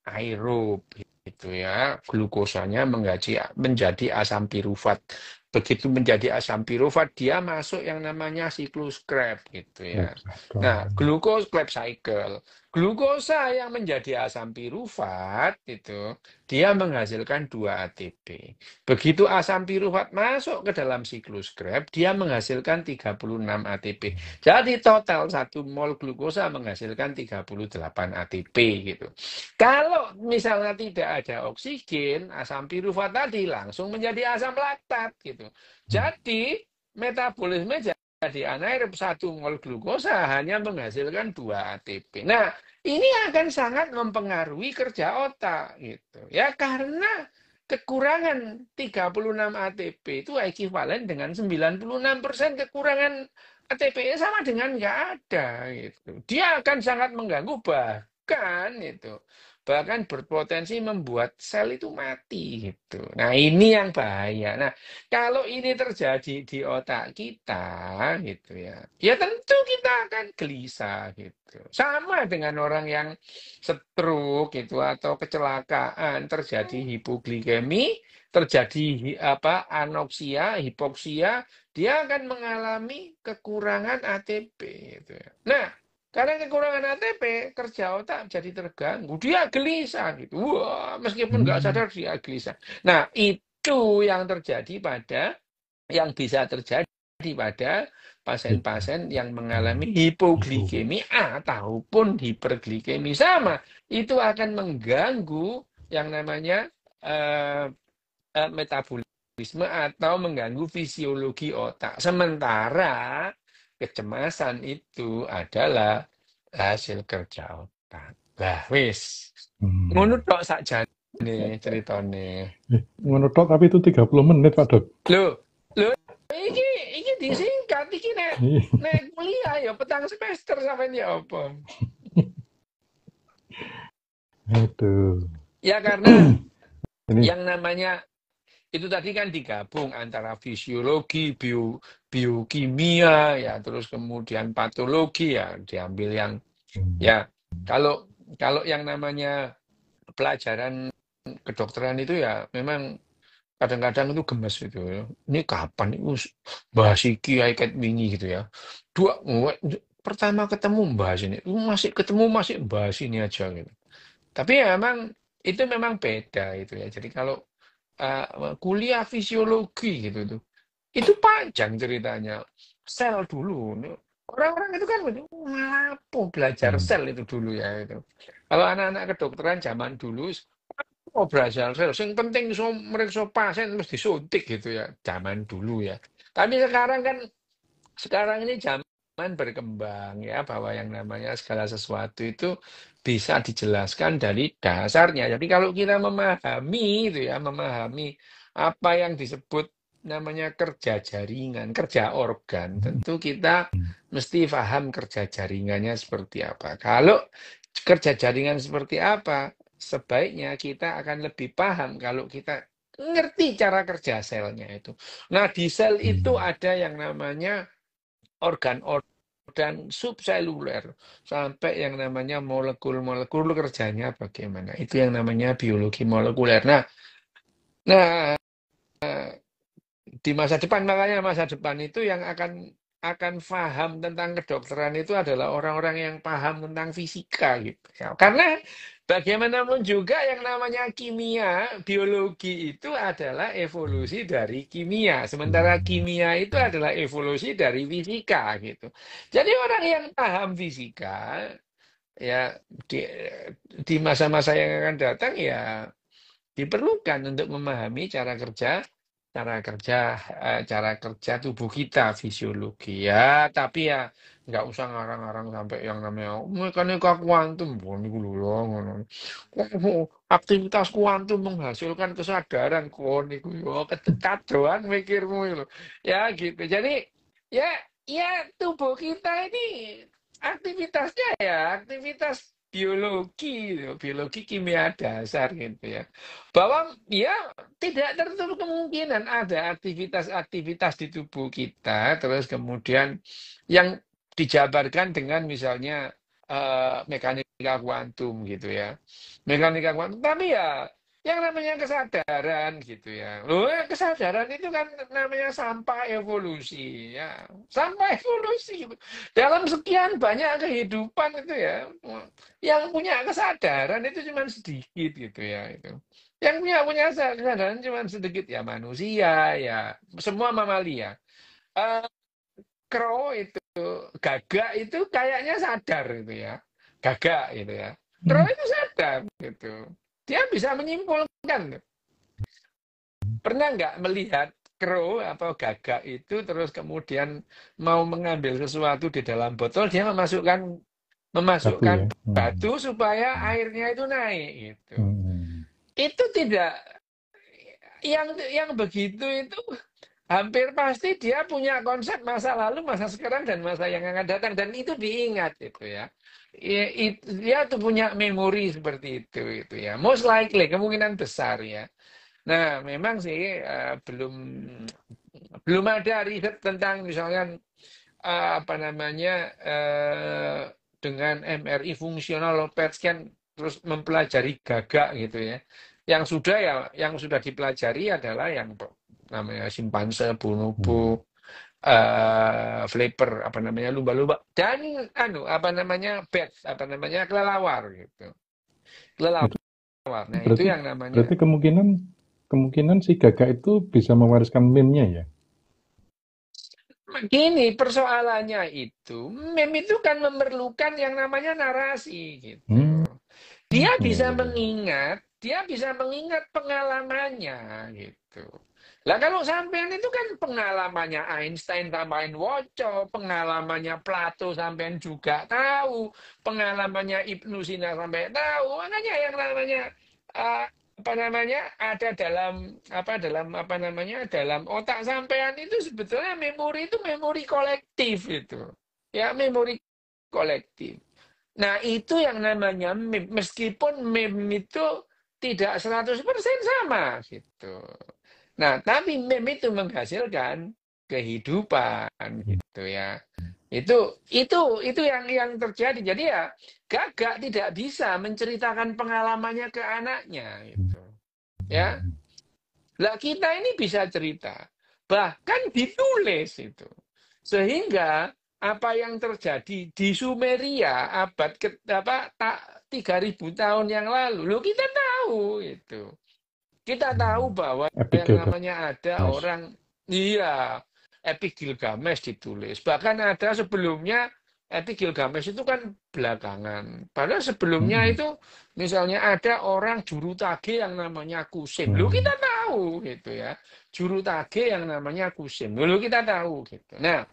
Speaker 2: aerob gitu ya. Glukosanya menjadi asam pirufat. Begitu menjadi asam pirufat, dia masuk yang namanya siklus Krebs gitu ya.
Speaker 1: Life cycle.
Speaker 2: Nah, Krebs cycle. Glukosa yang menjadi asam pirufat itu dia menghasilkan 2 ATP. Begitu asam pirufat masuk ke dalam siklus Krebs, dia menghasilkan 36 ATP. Jadi total 1 mol glukosa menghasilkan 38 ATP gitu. Kalau misalnya tidak ada oksigen, asam pirufat tadi langsung menjadi asam laktat gitu.
Speaker 1: Hmm.
Speaker 2: Jadi metabolisme jadi anaerob 1 mol glukosa hanya menghasilkan 2 ATP. Nah, ini akan sangat mempengaruhi kerja otak gitu. Ya karena kekurangan 36 ATP itu ekuivalen dengan 96% kekurangan ATP sama dengan nggak ada gitu. Dia akan sangat mengganggu bahkan berpotensi membuat sel itu mati gitu. Nah, ini yang bahaya. Nah, kalau ini terjadi di otak kita gitu ya. Ya tentu kita akan gelisah gitu. Sama dengan orang yang stroke gitu atau kecelakaan, terjadi hipoglikemi, terjadi anoksia, hipoksia, dia akan mengalami kekurangan ATP gitu ya. Nah, karena kekurangan ATP, kerja otak jadi terganggu. Dia gelisah gitu. Wah, meskipun nggak
Speaker 1: Hmm.
Speaker 2: sadar dia gelisah. Nah, itu yang bisa terjadi pada
Speaker 1: Itu.
Speaker 2: pasien-pasien yang
Speaker 1: Hmm.
Speaker 2: mengalami
Speaker 1: Ibu.
Speaker 2: hipoglikemi ataupun hiperglikemi. Sama, itu akan mengganggu yang namanya eh, metabolisme atau mengganggu fisiologi otak. Sementara kecemasan itu adalah hasil kerja otak. Lah, wis. Ngono
Speaker 1: Hmm.
Speaker 2: tok sakjane ceritane.
Speaker 1: Ngono tok, tapi itu 30 menit, Pak Dok.
Speaker 2: Loh, loh, iki disingkat iki nek
Speaker 1: Iya.
Speaker 2: nek kuliah ya petang semester sampean ya apa?
Speaker 1: Aduh.
Speaker 2: Ya karena
Speaker 1: Ini.
Speaker 2: yang namanya itu tadi kan digabung antara fisiologi, biokimia, ya terus kemudian patologi ya diambil yang
Speaker 1: Hmm.
Speaker 2: ya kalau kalau yang namanya pelajaran kedokteran itu ya memang kadang-kadang itu gemes gitu ya. Ini kapan itu bahas iki ket wingi gitu ya. Pertama ketemu bahas ini, masih ketemu masih bahas ini aja gitu. Tapi ya memang beda itu ya. Jadi kalau kuliah fisiologi gitu tuh. Itu panjang ceritanya. Sel dulu. Orang-orang itu kan ngapo belajar
Speaker 1: Hmm.
Speaker 2: sel itu dulu ya itu. Kalau anak-anak kedokteran zaman dulu, oh belajar sel, yang penting so meriksa pasien mesti disuntik gitu ya, zaman dulu ya. Tapi sekarang ini zaman berkembang ya, bahwa yang namanya segala sesuatu itu bisa dijelaskan dari dasarnya. Jadi kalau kita memahami itu ya, memahami apa yang disebut namanya kerja jaringan, kerja organ, tentu kita mesti paham kerja jaringannya seperti apa. Kalau kerja jaringan seperti apa, sebaiknya kita akan lebih paham kalau kita ngerti cara kerja selnya itu. Nah, di sel itu
Speaker 1: Hmm.
Speaker 2: ada yang namanya organ subseluler sampai yang namanya molekul-molekul kerjanya bagaimana. Itu yang namanya biologi molekuler. Nah, di masa depan, makanya masa depan itu yang akan paham tentang kedokteran itu adalah orang-orang yang paham tentang fisika gitu ya. Karena bagaimanapun juga yang namanya kimia, biologi itu adalah evolusi dari kimia. Sementara kimia itu adalah evolusi dari fisika gitu. Jadi orang yang paham fisika ya di, di masa-masa yang akan datang ya diperlukan untuk memahami cara kerja tubuh kita, fisiologi ya. Tapi ya nggak usah ngarang-ngarang sampai yang namanya mekanika kuantum. Wah, niku lho lho, ngono. Aktivitas kuantum menghasilkan kesadaran. Kok niku yo kadoan mikirmu itu. Ya gitu. Jadi ya ya tubuh kita ini aktivitasnya ya aktivitas biologi, gitu, biologi kimia dasar gitu ya. Bahwa ya tidak tertutup kemungkinan ada aktivitas-aktivitas di tubuh kita, terus kemudian yang dijabarkan dengan misalnya mekanika kuantum gitu ya. Mekanika kuantum, tapi ya yang namanya kesadaran gitu ya. Loh, kesadaran itu kan namanya sampah evolusi ya. Sampah evolusi gitu. Dalam sekian banyak kehidupan itu ya, yang punya kesadaran itu cuma sedikit gitu ya itu. Yang punya kesadaran cuma sedikit ya manusia ya semua mamalia. Eh, Crow itu gagak itu kayaknya sadar itu ya. Gagak gitu ya. Crow itu sadar gitu. Dia bisa menyimpulkan. Pernah nggak melihat crow atau gagak itu terus kemudian mau mengambil sesuatu di dalam botol, dia
Speaker 1: Satu
Speaker 2: memasukkan
Speaker 1: ya.
Speaker 2: batu supaya airnya itu naik gitu.
Speaker 1: Hmm.
Speaker 2: Itu tidak yang begitu itu hampir pasti dia punya konsep masa lalu, masa sekarang dan masa yang akan datang dan itu diingat itu ya. Dia tuh punya memori seperti itu ya. Most likely kemungkinan besar ya. Nah, memang sih belum ada riset tentang misalnya apa namanya dengan MRI fungsional low PET scan terus mempelajari gagak gitu ya. Yang sudah dipelajari adalah yang namanya simpanse, bonobo, flapper, apa namanya lumba-lumba dan apa namanya bats, apa namanya kelelawar gitu. Kelelawar.
Speaker 1: Itu
Speaker 2: Nah, itu
Speaker 1: berarti
Speaker 2: yang namanya
Speaker 1: berarti kemungkinan kemungkinan si gagak itu bisa mewariskan meme-nya ya.
Speaker 2: Gini, persoalannya itu, meme itu kan memerlukan yang namanya narasi gitu.
Speaker 1: Hmm. Ya, ya, ya.
Speaker 2: Dia bisa mengingat pengalamannya gitu. Lah kalau sampean itu kan pengalamannya Einstein tambahin Woco, pengalamannya Plato sampean juga tahu, pengalamannya Ibnu Sina sampai tahu. Makanya yang namanya eh, apa namanya ada dalam otak sampean itu sebetulnya memori itu memori kolektif itu. Ya, memori kolektif. Nah, itu yang namanya meme. Meskipun meme itu tidak 100% sama gitu. Nah, tapi meme itu menghasilkan kehidupan gitu ya. Itu yang terjadi. Jadi ya Gagak tidak bisa menceritakan pengalamannya ke anaknya gitu. Ya. Lah kita ini bisa cerita, bahkan ditulis itu. Sehingga apa yang terjadi di Sumeria abad 3000 tahun yang lalu, lo kita tahu itu. Kita tahu bahwa yang
Speaker 1: Abigail
Speaker 2: namanya ada
Speaker 1: Mas.
Speaker 2: orang, iya, Epic Gilgamesh ditulis. Bahkan ada sebelumnya Epic Gilgamesh itu kan belakangan. Padahal sebelumnya
Speaker 1: Mm-mm.
Speaker 2: itu misalnya ada orang juru tage yang namanya Kusim. Lu
Speaker 1: Hmm.
Speaker 2: kita tahu gitu ya. Juru tage yang namanya Kusim. Lu kita tahu gitu. Nah,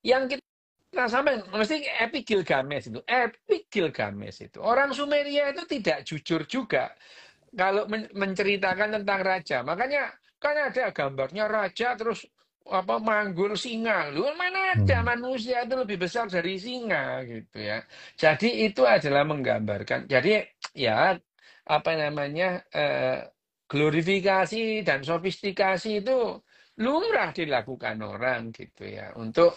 Speaker 2: yang kita sampai mesti Epic Gilgamesh itu. Epic Gilgamesh itu. Orang Sumeria itu tidak jujur juga kalau menceritakan tentang raja. Makanya kan ada gambarnya raja terus apa manggul singa. Lu mana ada
Speaker 1: Hmm.
Speaker 2: manusia itu lebih besar dari singa gitu ya. Jadi itu adalah menggambarkan. Jadi ya apa namanya glorifikasi dan sofistikasi itu lumrah dilakukan orang gitu ya untuk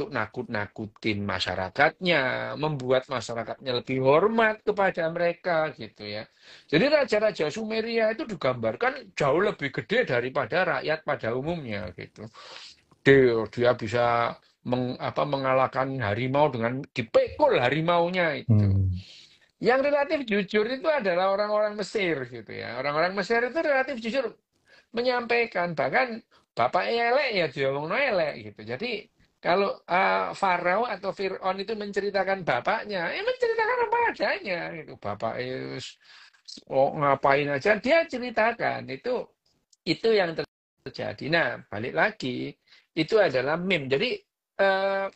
Speaker 2: nakut-nakutin masyarakatnya, membuat masyarakatnya lebih hormat kepada mereka gitu ya. Jadi raja-raja Sumeria itu digambarkan jauh lebih gede daripada rakyat pada umumnya gitu. Dia bisa mengalahkan harimau dengan dipekul harimaunya itu.
Speaker 1: Hmm.
Speaker 2: Yang relatif jujur itu adalah orang-orang Mesir gitu ya. Orang-orang Mesir itu relatif jujur menyampaikan, bahkan bapak elek ya diomong elek gitu. Jadi kalau Farao atau Fir'aun itu menceritakan bapaknya, menceritakan apa adanya gitu. Bapak ngapain aja dia ceritakan itu yang terjadi. Nah, balik lagi itu adalah meme. Jadi eh,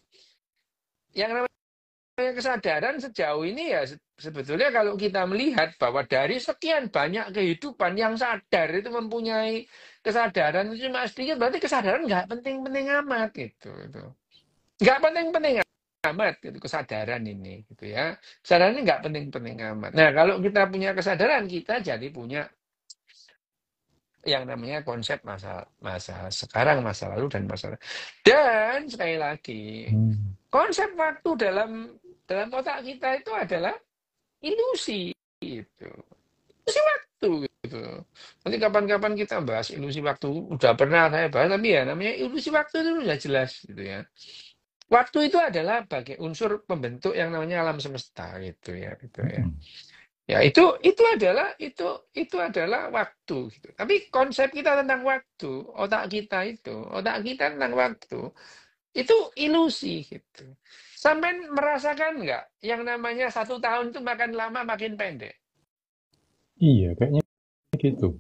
Speaker 2: yang namanya kesadaran sejauh ini ya sebetulnya kalau kita melihat bahwa dari sekian banyak kehidupan yang sadar itu mempunyai kesadaran itu cuma sedikit, berarti kesadaran nggak penting-penting amat gitu. Nggak penting-penting amat gitu kesadaran ini gitu ya. Kesadaran ini nggak penting-penting amat. Nah, kalau kita punya kesadaran, kita jadi punya yang namanya konsep masa sekarang, masa lalu dan masa lalu. Dan sekali lagi,
Speaker 1: Hmm.
Speaker 2: konsep waktu dalam otak kita itu adalah ilusi gitu. Ilusi waktu gitu. Nanti kapan-kapan kita bahas ilusi waktu. Udah pernah saya bahas, tapi ya namanya ilusi waktu itu sudah jelas gitu ya. Waktu itu adalah bagai unsur pembentuk yang namanya alam semesta gitu ya, gitu ya.
Speaker 1: Mm-mm.
Speaker 2: Ya itu adalah waktu gitu. Tapi konsep kita tentang waktu, otak kita tentang waktu itu ilusi gitu. Sampai merasakan nggak yang namanya 1 tahun itu makin lama makin pendek?
Speaker 1: Iya, kayaknya gitu.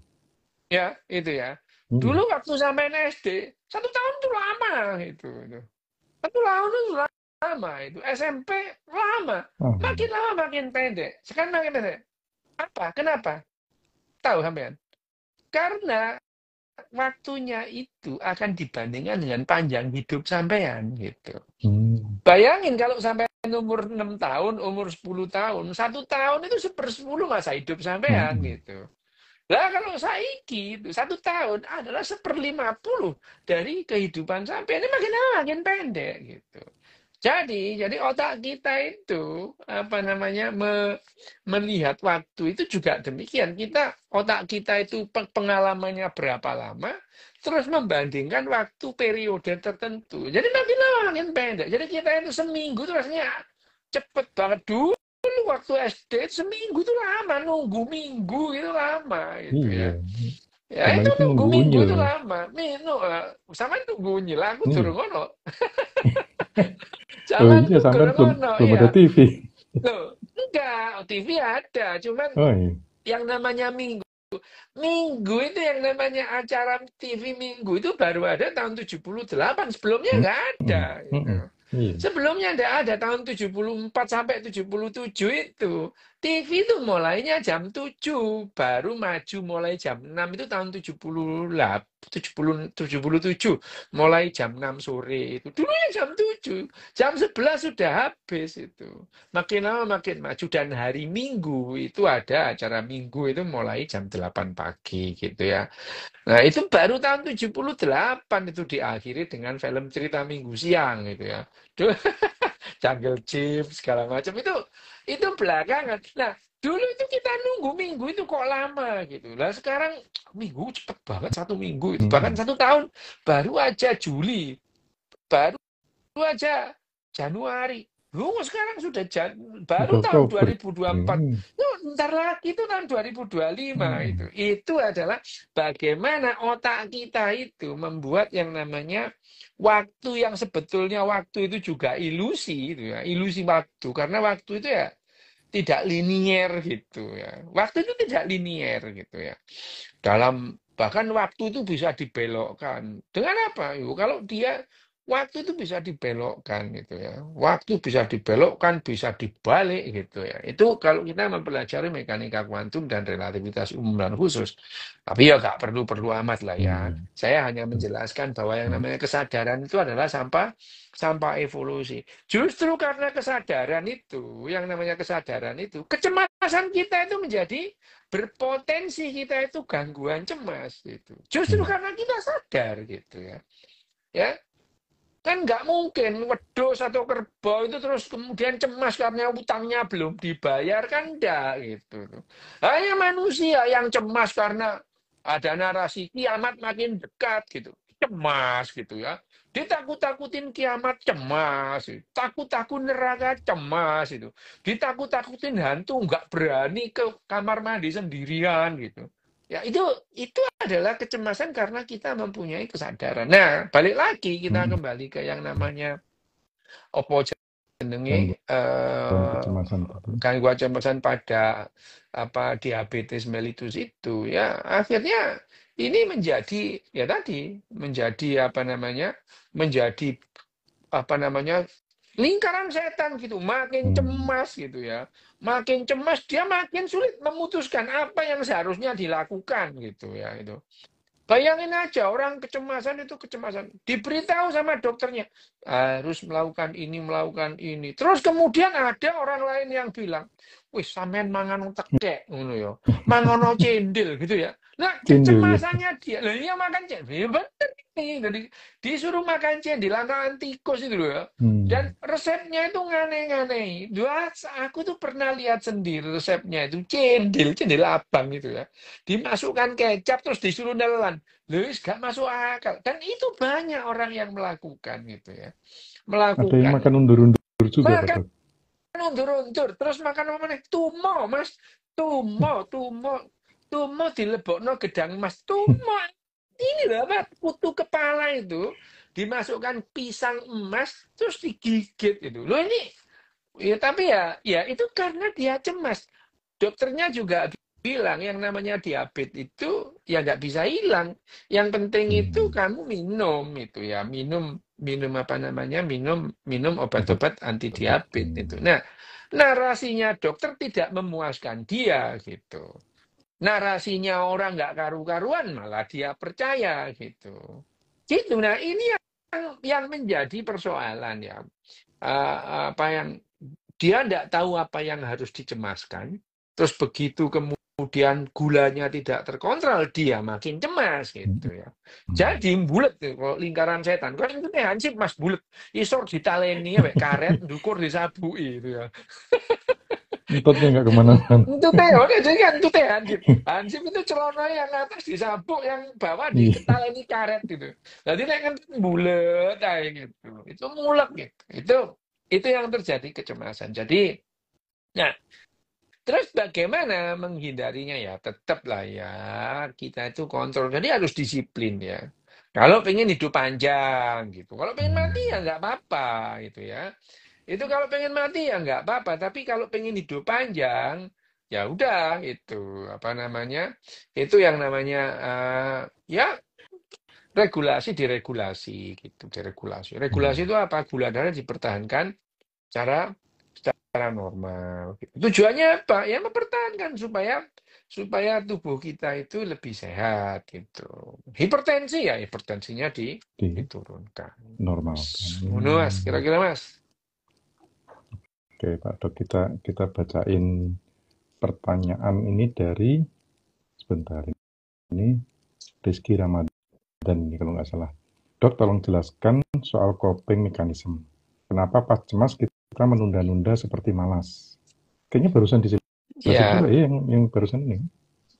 Speaker 2: Ya, itu ya.
Speaker 1: Iya.
Speaker 2: Dulu waktu sampai SD, 1 tahun itu lama gitu. 1 tahun itu lama itu. SMP lama.
Speaker 1: Ah,
Speaker 2: Makin lama makin pendek. Sekarang makin pendek. Apa? Kenapa? Tahu sampean? Karena waktunya itu akan dibandingkan dengan panjang hidup sampean gitu.
Speaker 1: hmm.
Speaker 2: Bayangin kalau sampai umur 6 tahun, umur 10 tahun, 1 tahun itu 1/10 masa hidup sampean
Speaker 1: Mm-mm.
Speaker 2: gitu. Lah kalau saiki itu 1 tahun adalah 1/50 dari kehidupan sampean, ini makin lama makin pendek gitu. Jadi otak kita itu apa namanya melihat waktu itu juga demikian. Otak kita itu pengalamannya berapa lama, terus membandingkan waktu periode tertentu. Jadi makin lama makin pendek. Jadi kita itu seminggu itu rasanya cepet banget. Dulu waktu SD itu seminggu itu lama, nunggu minggu itu lama gitu
Speaker 1: Iya.
Speaker 2: ya. Ya
Speaker 1: Zaman
Speaker 2: itu
Speaker 1: itu
Speaker 2: nunggu
Speaker 1: nunggu
Speaker 2: minggu
Speaker 1: unyil.
Speaker 2: itu lama. Sama nunggu nyil, aku
Speaker 1: Iya.
Speaker 2: durung ono.
Speaker 1: Oh
Speaker 2: Zaman
Speaker 1: iya,
Speaker 2: tuh
Speaker 1: sampai
Speaker 2: goreng
Speaker 1: belum
Speaker 2: ono,
Speaker 1: belum ada
Speaker 2: iya.
Speaker 1: TV.
Speaker 2: Loh, enggak, TV ada, cuman
Speaker 1: Oh iya.
Speaker 2: yang namanya minggu. Minggu itu yang namanya acara TV Minggu itu baru ada tahun 78, sebelumnya nggak ada.
Speaker 1: Mm-mm.
Speaker 2: Gitu.
Speaker 1: Mm-mm. Iya.
Speaker 2: Sebelumnya ada tahun 74 sampai 77 itu. TV itu mulainya jam 7, baru maju mulai jam 6 itu tahun 77, mulai jam 6 sore itu. Dulunya jam 7, jam 11 sudah habis itu. Makin lama makin maju dan hari Minggu itu ada acara Minggu itu mulai jam 8 pagi gitu ya. Nah, itu baru tahun 78 itu diakhiri dengan film cerita Minggu siang gitu ya. Duh, Jungle Gym segala macam itu belakangan. Nah, dulu itu kita nunggu minggu itu kok lama gitu. Lah sekarang minggu cepet banget 1 minggu itu. Bahkan
Speaker 1: Mm-mm.
Speaker 2: 1 tahun baru aja Juli, baru aja Januari. Sekarang sudah baru
Speaker 1: Udah
Speaker 2: tahun
Speaker 1: Oktober
Speaker 2: 2024.
Speaker 1: ini.
Speaker 2: Ntar lagi itu tahun 2025 itu.
Speaker 1: Hmm.
Speaker 2: Itu adalah bagaimana otak kita itu membuat yang namanya waktu yang sebetulnya waktu itu juga ilusi itu ya, ilusi waktu karena waktu itu ya tidak linier gitu ya. Waktu itu tidak linier gitu ya. Bahkan waktu itu bisa dibelokkan. Dengan apa? Kalau dia waktu itu bisa dibelokkan gitu ya. Waktu bisa dibelokkan, bisa dibalik gitu ya. Itu kalau kita mempelajari mekanika kuantum dan relativitas umum dan khusus. Tapi ya nggak perlu-perlu amat lah ya.
Speaker 1: Iya.
Speaker 2: Saya hanya menjelaskan bahwa yang namanya kesadaran itu adalah sampah evolusi. Justru karena kesadaran itu, yang namanya kesadaran itu, kecemasan kita itu menjadi berpotensi kita itu gangguan cemas gitu. Justru
Speaker 1: Hmm.
Speaker 2: karena kita sadar gitu ya. Ya, kan nggak mungkin wedhus atau kerbau itu terus kemudian cemas karena utangnya belum dibayar kan enggak gitu. Hanya manusia yang cemas karena ada narasi kiamat makin dekat gitu. Cemas gitu ya. Ditakut-takutin kiamat cemas, takut-takut neraka cemas itu. Ditakut-takutin hantu nggak berani ke kamar mandi sendirian gitu. Ya itu adalah kecemasan karena kita mempunyai kesadaran. Nah, balik lagi kita
Speaker 1: Hmm.
Speaker 2: kembali ke yang namanya opo jenenge
Speaker 1: Gangguan kecemasan tadi.
Speaker 2: gangguan kecemasan pada diabetes mellitus itu ya akhirnya ini menjadi ya tadi menjadi menjadi lingkaran setan gitu, makin
Speaker 1: Hmm.
Speaker 2: cemas gitu ya. Makin cemas dia makin sulit memutuskan apa yang seharusnya dilakukan gitu ya itu. Bayangin aja orang kecemasan itu kecemasan. Diberitahu sama dokternya harus melakukan ini, melakukan ini. Terus kemudian ada orang lain yang bilang, "Wih, sampean mangan tekek ngono ya. Mangono cendil gitu ya." Nah,
Speaker 1: Cindil ya.
Speaker 2: kecemasannya dia, lah iya makan cendil. Ya bener nih. Jadi disuruh makan cendil langkah tikus itu loh ya. Dan
Speaker 1: Hmm.
Speaker 2: resepnya itu ngane-ngane. Dua, aku tuh pernah lihat sendiri resepnya itu cendil abang itu ya. Dimasukkan kecap terus disuruh nelan. Lewis gak masuk akal. Dan itu banyak orang yang melakukan gitu ya.
Speaker 1: Ada yang
Speaker 2: Melakukan.
Speaker 1: makan undur-undur juga, Pak
Speaker 2: Makan
Speaker 1: Dok.
Speaker 2: undur-undur. Terus makan apa nih? Tumo, Mas. Tumo dilebokno gedang Mas. Tumo. Ini loh apa? Kutu kepala itu dimasukkan pisang emas terus digigit itu. Loh ini ya tapi ya itu karena dia cemas. Dokternya juga bilang yang namanya diabetes itu ya nggak bisa hilang. Yang penting itu
Speaker 1: Hmm.
Speaker 2: kamu minum itu ya, minum minum
Speaker 1: Obat
Speaker 2: obat-obat anti
Speaker 1: obat.
Speaker 2: diabetes itu. Nah, narasinya dokter tidak memuaskan dia gitu. Narasinya orang nggak karu-karuan malah dia percaya gitu. Gitu. Nah, ini yang menjadi persoalan ya. Apa yang dia tidak tahu apa yang harus dicemaskan, terus begitu kemudian gulanya tidak terkontrol, dia makin cemas gitu ya.
Speaker 1: Hmm.
Speaker 2: Jadi bulet tuh, kalau lingkaran setan. Kan itu hansip mas bulet, isor ditaleni ya, karet, dukur disabui itu ya.
Speaker 1: Entotnya nggak kemana-mana.
Speaker 2: Itu teh, oke, jadi kan itu teh hansip. Hansip itu celana yang atas disabuk, yang bawah
Speaker 1: Iya.
Speaker 2: ditaleni karet gitu. Jadi kan bulet aja gitu. Itu mulek gitu. Itu yang terjadi kecemasan. Jadi, nah, terus bagaimana menghindarinya ya? Tetaplah ya, kita itu kontrol. Jadi harus disiplin ya. Kalau pengen hidup panjang gitu. Kalau pengen mati ya
Speaker 1: Hmm.
Speaker 2: nggak apa-apa gitu ya. Itu kalau pengen mati ya nggak apa-apa. Tapi kalau pengen hidup panjang, ya udah itu apa namanya? Itu yang namanya ya regulasi diregulasi gitu, diregulasi. Regulasi
Speaker 1: Hmm.
Speaker 2: itu apa? Gula darah dipertahankan secara normal. Gitu. Tujuannya apa? Ya mempertahankan supaya tubuh kita itu lebih sehat gitu. Hipertensi ya hipertensinya diturunkan.
Speaker 1: Dinormalkan.
Speaker 2: Ngono Mas,
Speaker 1: Hmm.
Speaker 2: kira-kira Mas.
Speaker 1: Oke, Pak Dok, kita bacain pertanyaan ini dari sebentar ini Rizky Ramadan ini kalau nggak salah. Dok, tolong jelaskan soal coping mechanism. Kenapa pas cemas kita menunda-nunda seperti malas? Kayaknya barusan dijelasin juga
Speaker 2: Ya,
Speaker 1: ya yang barusan ini.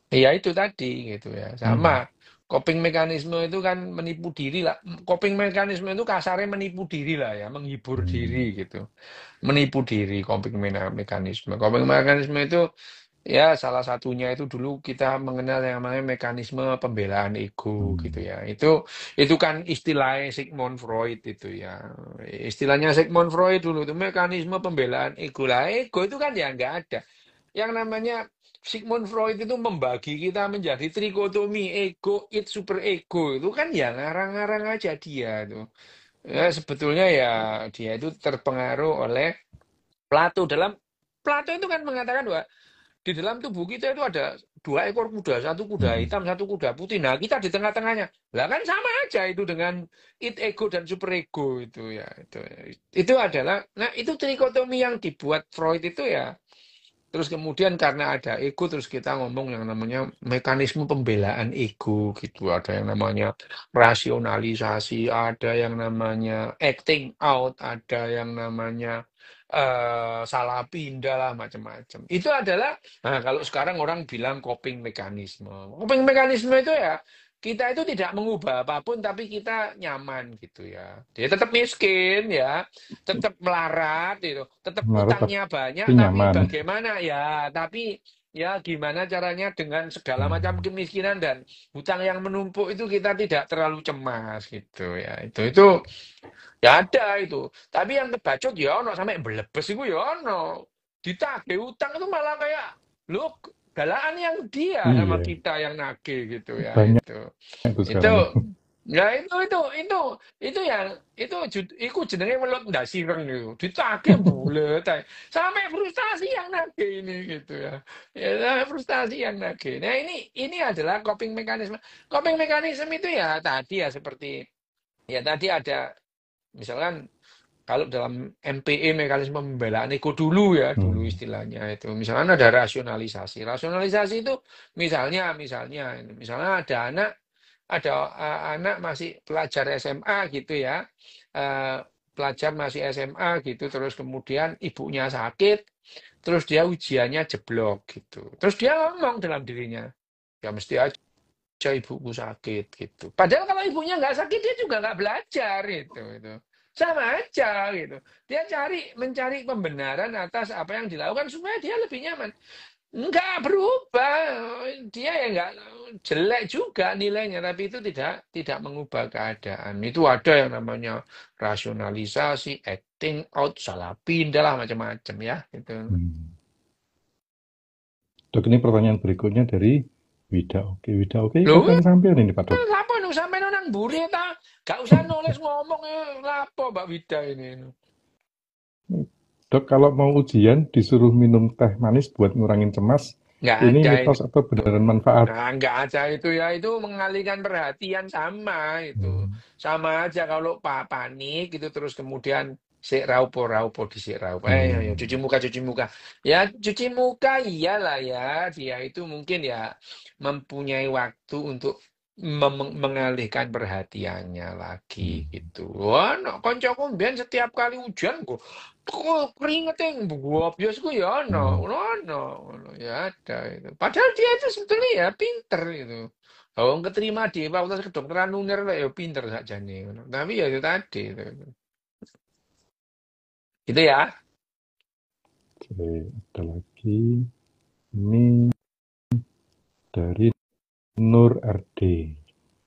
Speaker 2: ya itu tadi gitu ya.
Speaker 1: Hmm.
Speaker 2: Sama. Coping mekanisme itu kan menipu diri lah. Coping mekanisme itu kasarnya menipu diri lah ya, menghibur
Speaker 1: Hmm.
Speaker 2: diri gitu. Menipu diri coping mekanisme. Coping mekanisme itu ya salah satunya itu dulu kita mengenal yang namanya mekanisme pembelaan ego gitu
Speaker 1: Hmm.
Speaker 2: ya. Itu kan istilahnya Sigmund Freud itu ya. Istilahnya Sigmund Freud dulu itu mekanisme pembelaan ego lah. Ego itu kan ya nggak ada. Yang namanya Sigmund Freud itu membagi kita menjadi trikotomi ego, it, super ego itu kan ya ngarang-ngarang aja dia tuh. Ya, sebetulnya ya dia itu terpengaruh oleh Plato. Plato itu kan mengatakan bahwa di dalam tubuh kita itu ada dua ekor kuda, satu kuda
Speaker 1: Hmm.
Speaker 2: hitam, satu kuda putih. Nah, kita di tengah-tengahnya. Lah kan sama aja itu dengan it ego dan super ego itu ya. Itu adalah, nah itu trikotomi yang dibuat Freud itu ya. Terus kemudian karena ada ego, terus kita ngomong yang namanya mekanisme pembelaan ego gitu. Ada yang namanya rasionalisasi, ada yang namanya acting out, ada yang namanya salah pindah lah macam-macam. Itu adalah, nah kalau sekarang orang bilang coping mekanisme. Coping mekanisme itu ya kita itu tidak mengubah apapun tapi kita nyaman gitu ya. Dia tetap miskin ya, tetap melarat gitu, tetap
Speaker 1: Menurut
Speaker 2: utangnya banyak
Speaker 1: tapi
Speaker 2: tapi
Speaker 1: nyaman.
Speaker 2: bagaimana ya, tapi ya gimana caranya dengan segala macam
Speaker 1: Hmm.
Speaker 2: kemiskinan dan hutang yang menumpuk itu kita tidak terlalu cemas gitu ya. Itu ya ada itu. Tapi yang kebacut ya ono sampai belebes itu ya ono. Ditagih utang itu malah kayak lu galaan yang dia sama
Speaker 1: Iya,
Speaker 2: kita yang nagih gitu ya
Speaker 1: banyak
Speaker 2: itu.
Speaker 1: itu
Speaker 2: Itu
Speaker 1: sekarang ya.
Speaker 2: ya itu yang itu jenenge welut ndasi reng itu. Ditagih bulet ae. Sampai frustasi yang nagih ini gitu ya. Ya sampai frustasi yang nagih. Nah, ini adalah coping mekanisme. Coping mekanisme itu ya tadi ya seperti ya tadi ada misalkan kalau dalam MPE mekanisme pembelaan ego dulu ya, dulu
Speaker 1: Hmm.
Speaker 2: istilahnya itu. Misalnya ada rasionalisasi. Rasionalisasi itu misalnya ada anak masih pelajar SMA gitu ya. eh, Pelajar masih SMA gitu, terus kemudian ibunya sakit, terus dia ujiannya jeblok gitu. Terus dia ngomong dalam dirinya, ya mesti aja ibuku sakit gitu. Padahal kalau ibunya nggak sakit dia juga nggak belajar itu. Sama aja gitu. Dia mencari pembenaran atas apa yang dilakukan supaya dia lebih nyaman. Nggak berubah. Dia ya nggak jelek juga nilainya, tapi itu tidak mengubah keadaan. Itu ada yang namanya rasionalisasi, acting out, salah pindah lah macam-macam ya. Itu.
Speaker 1: Hmm. Dok, ini pertanyaan berikutnya dari Wida. Oke, Wida. Oke,
Speaker 2: Loh,
Speaker 1: kapan sampean ini Pak Dok?
Speaker 2: apa nu sampai nang buri ta? Gak usah nulis ngomong lapo Mbak Wida ini.
Speaker 1: Dok, kalau mau ujian disuruh minum teh manis buat ngurangin cemas,
Speaker 2: Nggak
Speaker 1: ini
Speaker 2: ada
Speaker 1: mitos atau
Speaker 2: itu.
Speaker 1: beneran manfaat?
Speaker 2: Nah, nggak ada itu ya. Itu mengalihkan perhatian sama itu.
Speaker 1: Hmm.
Speaker 2: Sama aja kalau panik itu terus kemudian si raupo di si raupo. Ya,
Speaker 1: Hmm.
Speaker 2: cuci muka. Ya, cuci muka iyalah ya. Dia itu mungkin ya mempunyai waktu untuk mengalihkan perhatiannya
Speaker 1: Hmm.
Speaker 2: lagi gitu. Wah, no, koncoku mbiyen setiap kali hujan kok keringet yang gua biasku ya
Speaker 1: Hmm.
Speaker 2: no, ya ada itu. Padahal dia itu sebetulnya ya pinter itu. Oh, keterima di Fakultas Kedokteran UNER lah ya pinter saja nih. Tapi ya itu tadi itu. Gitu ya.
Speaker 1: Oke, ada lagi. Ini dari Nur RD.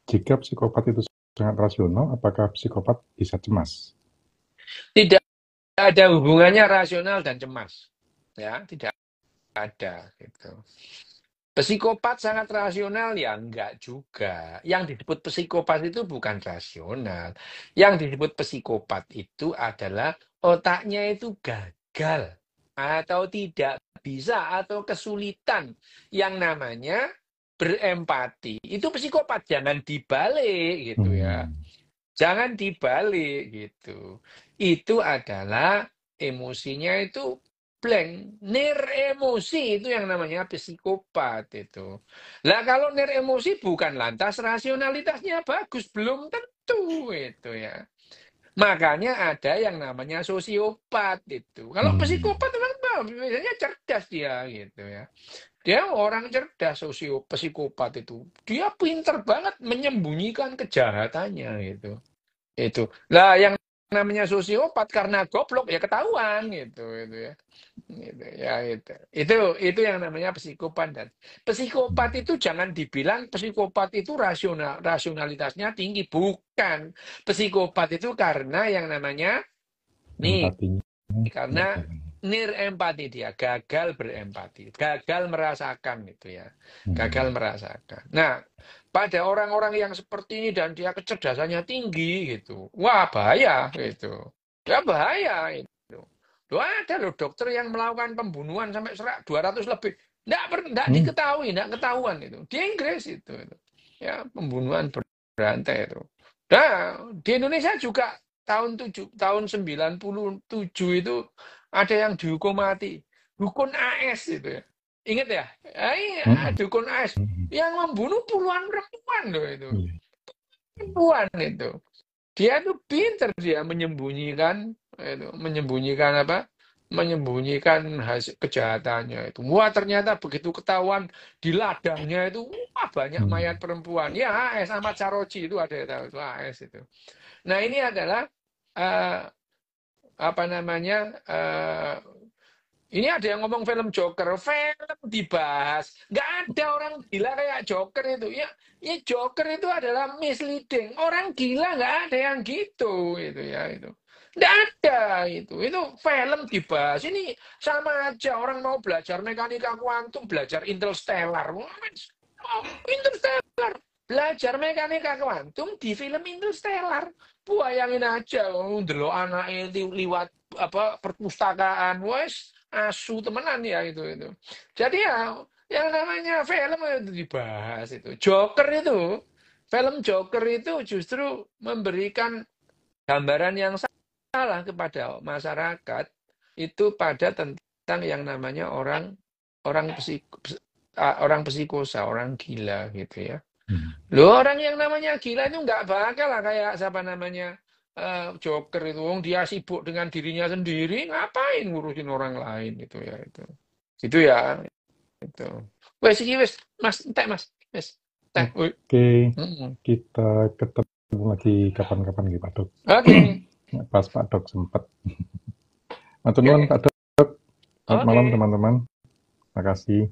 Speaker 1: Jika psikopat itu sangat rasional, apakah psikopat bisa cemas?
Speaker 2: Tidak ada hubungannya rasional dan cemas. Ya, tidak ada gitu. Psikopat sangat rasional ya enggak juga. Yang disebut psikopat itu bukan rasional. Yang disebut psikopat itu adalah otaknya itu gagal atau tidak bisa atau kesulitan yang namanya berempati. Itu psikopat, jangan dibalik gitu ya.
Speaker 1: Hmm.
Speaker 2: Jangan dibalik gitu. Itu adalah emosinya itu blank. Nir emosi itu yang namanya psikopat itu. Lah kalau nir emosi bukan lantas rasionalitasnya bagus, belum tentu itu ya. Makanya ada yang namanya sosiopat itu. Kalau
Speaker 1: Hmm.
Speaker 2: psikopat memang biasanya cerdas dia gitu ya. Dia orang cerdas, psikopat itu. Dia pinter banget menyembunyikan kejahatannya gitu. Itu. Lah yang namanya sosiopat karena goblok ya ketahuan gitu ya. Gitu, ya itu yang namanya psikopat. Dan psikopat itu jangan dibilang psikopat itu rasionalitasnya tinggi, bukan. Psikopat itu karena yang namanya nih,
Speaker 1: Empatinya nggak
Speaker 2: karena
Speaker 1: jalan.
Speaker 2: empati dia, gagal berempati, gagal merasakan gitu ya, gagal merasakan. Nah, pada orang-orang yang seperti ini dan dia kecerdasannya tinggi gitu, wah bahaya gitu, ya bahaya itu. Loh, ada loh dokter yang melakukan pembunuhan sampai 200 lebih, nggak diketahui, nggak ketahuan itu di Inggris itu. Ya pembunuhan berantai itu. Nah, di Indonesia juga tahun 97 itu ada yang dihukum mati. Dukun AS itu ya. Ingat ya? Iya, dukun AS yang membunuh puluhan perempuan loh itu.
Speaker 1: Iya.
Speaker 2: Perempuan itu. Dia tuh pinter dia menyembunyikan apa? Menyembunyikan hasil kejahatannya itu. Wah, ternyata begitu ketahuan di ladangnya itu, wah banyak mayat perempuan. Ya, AS Ahmad Saroji itu ada tahu itu AS itu. Nah, ini adalah apa namanya? Ini ada yang ngomong film Joker, film dibahas. Nggak ada orang gila kayak Joker itu. Ya Joker itu adalah misleading. Orang gila nggak ada yang gitu, itu ya itu. Nggak ada itu. Itu film dibahas. Ini sama aja orang mau belajar mekanika kuantum, belajar interstellar. Interstellar. Belajar mekanika kuantum di film Interstellar. Bayangin aja, ndelok anak itu liwat apa perpustakaan, wes asu temenan ya itu. Jadi ya yang namanya film itu dibahas itu. Film Joker itu justru memberikan gambaran yang salah kepada masyarakat itu pada tentang yang namanya orang psikosa, orang gila gitu ya. Loh, orang yang namanya gila itu nggak bakal lah kayak siapa namanya Joker itu. Wong dia sibuk dengan dirinya sendiri, ngapain ngurusin orang lain gitu ya itu. Gitu ya itu. Wes iki wes, Mas, entek Mas. Wes. Entek.
Speaker 1: Oke, kita ketemu lagi kapan-kapan gitu Pak Dok.
Speaker 2: Oke.
Speaker 1: Pas Pak Dok sempat. Matur nuwun Pak Dok. Selamat malam teman-teman. Makasih.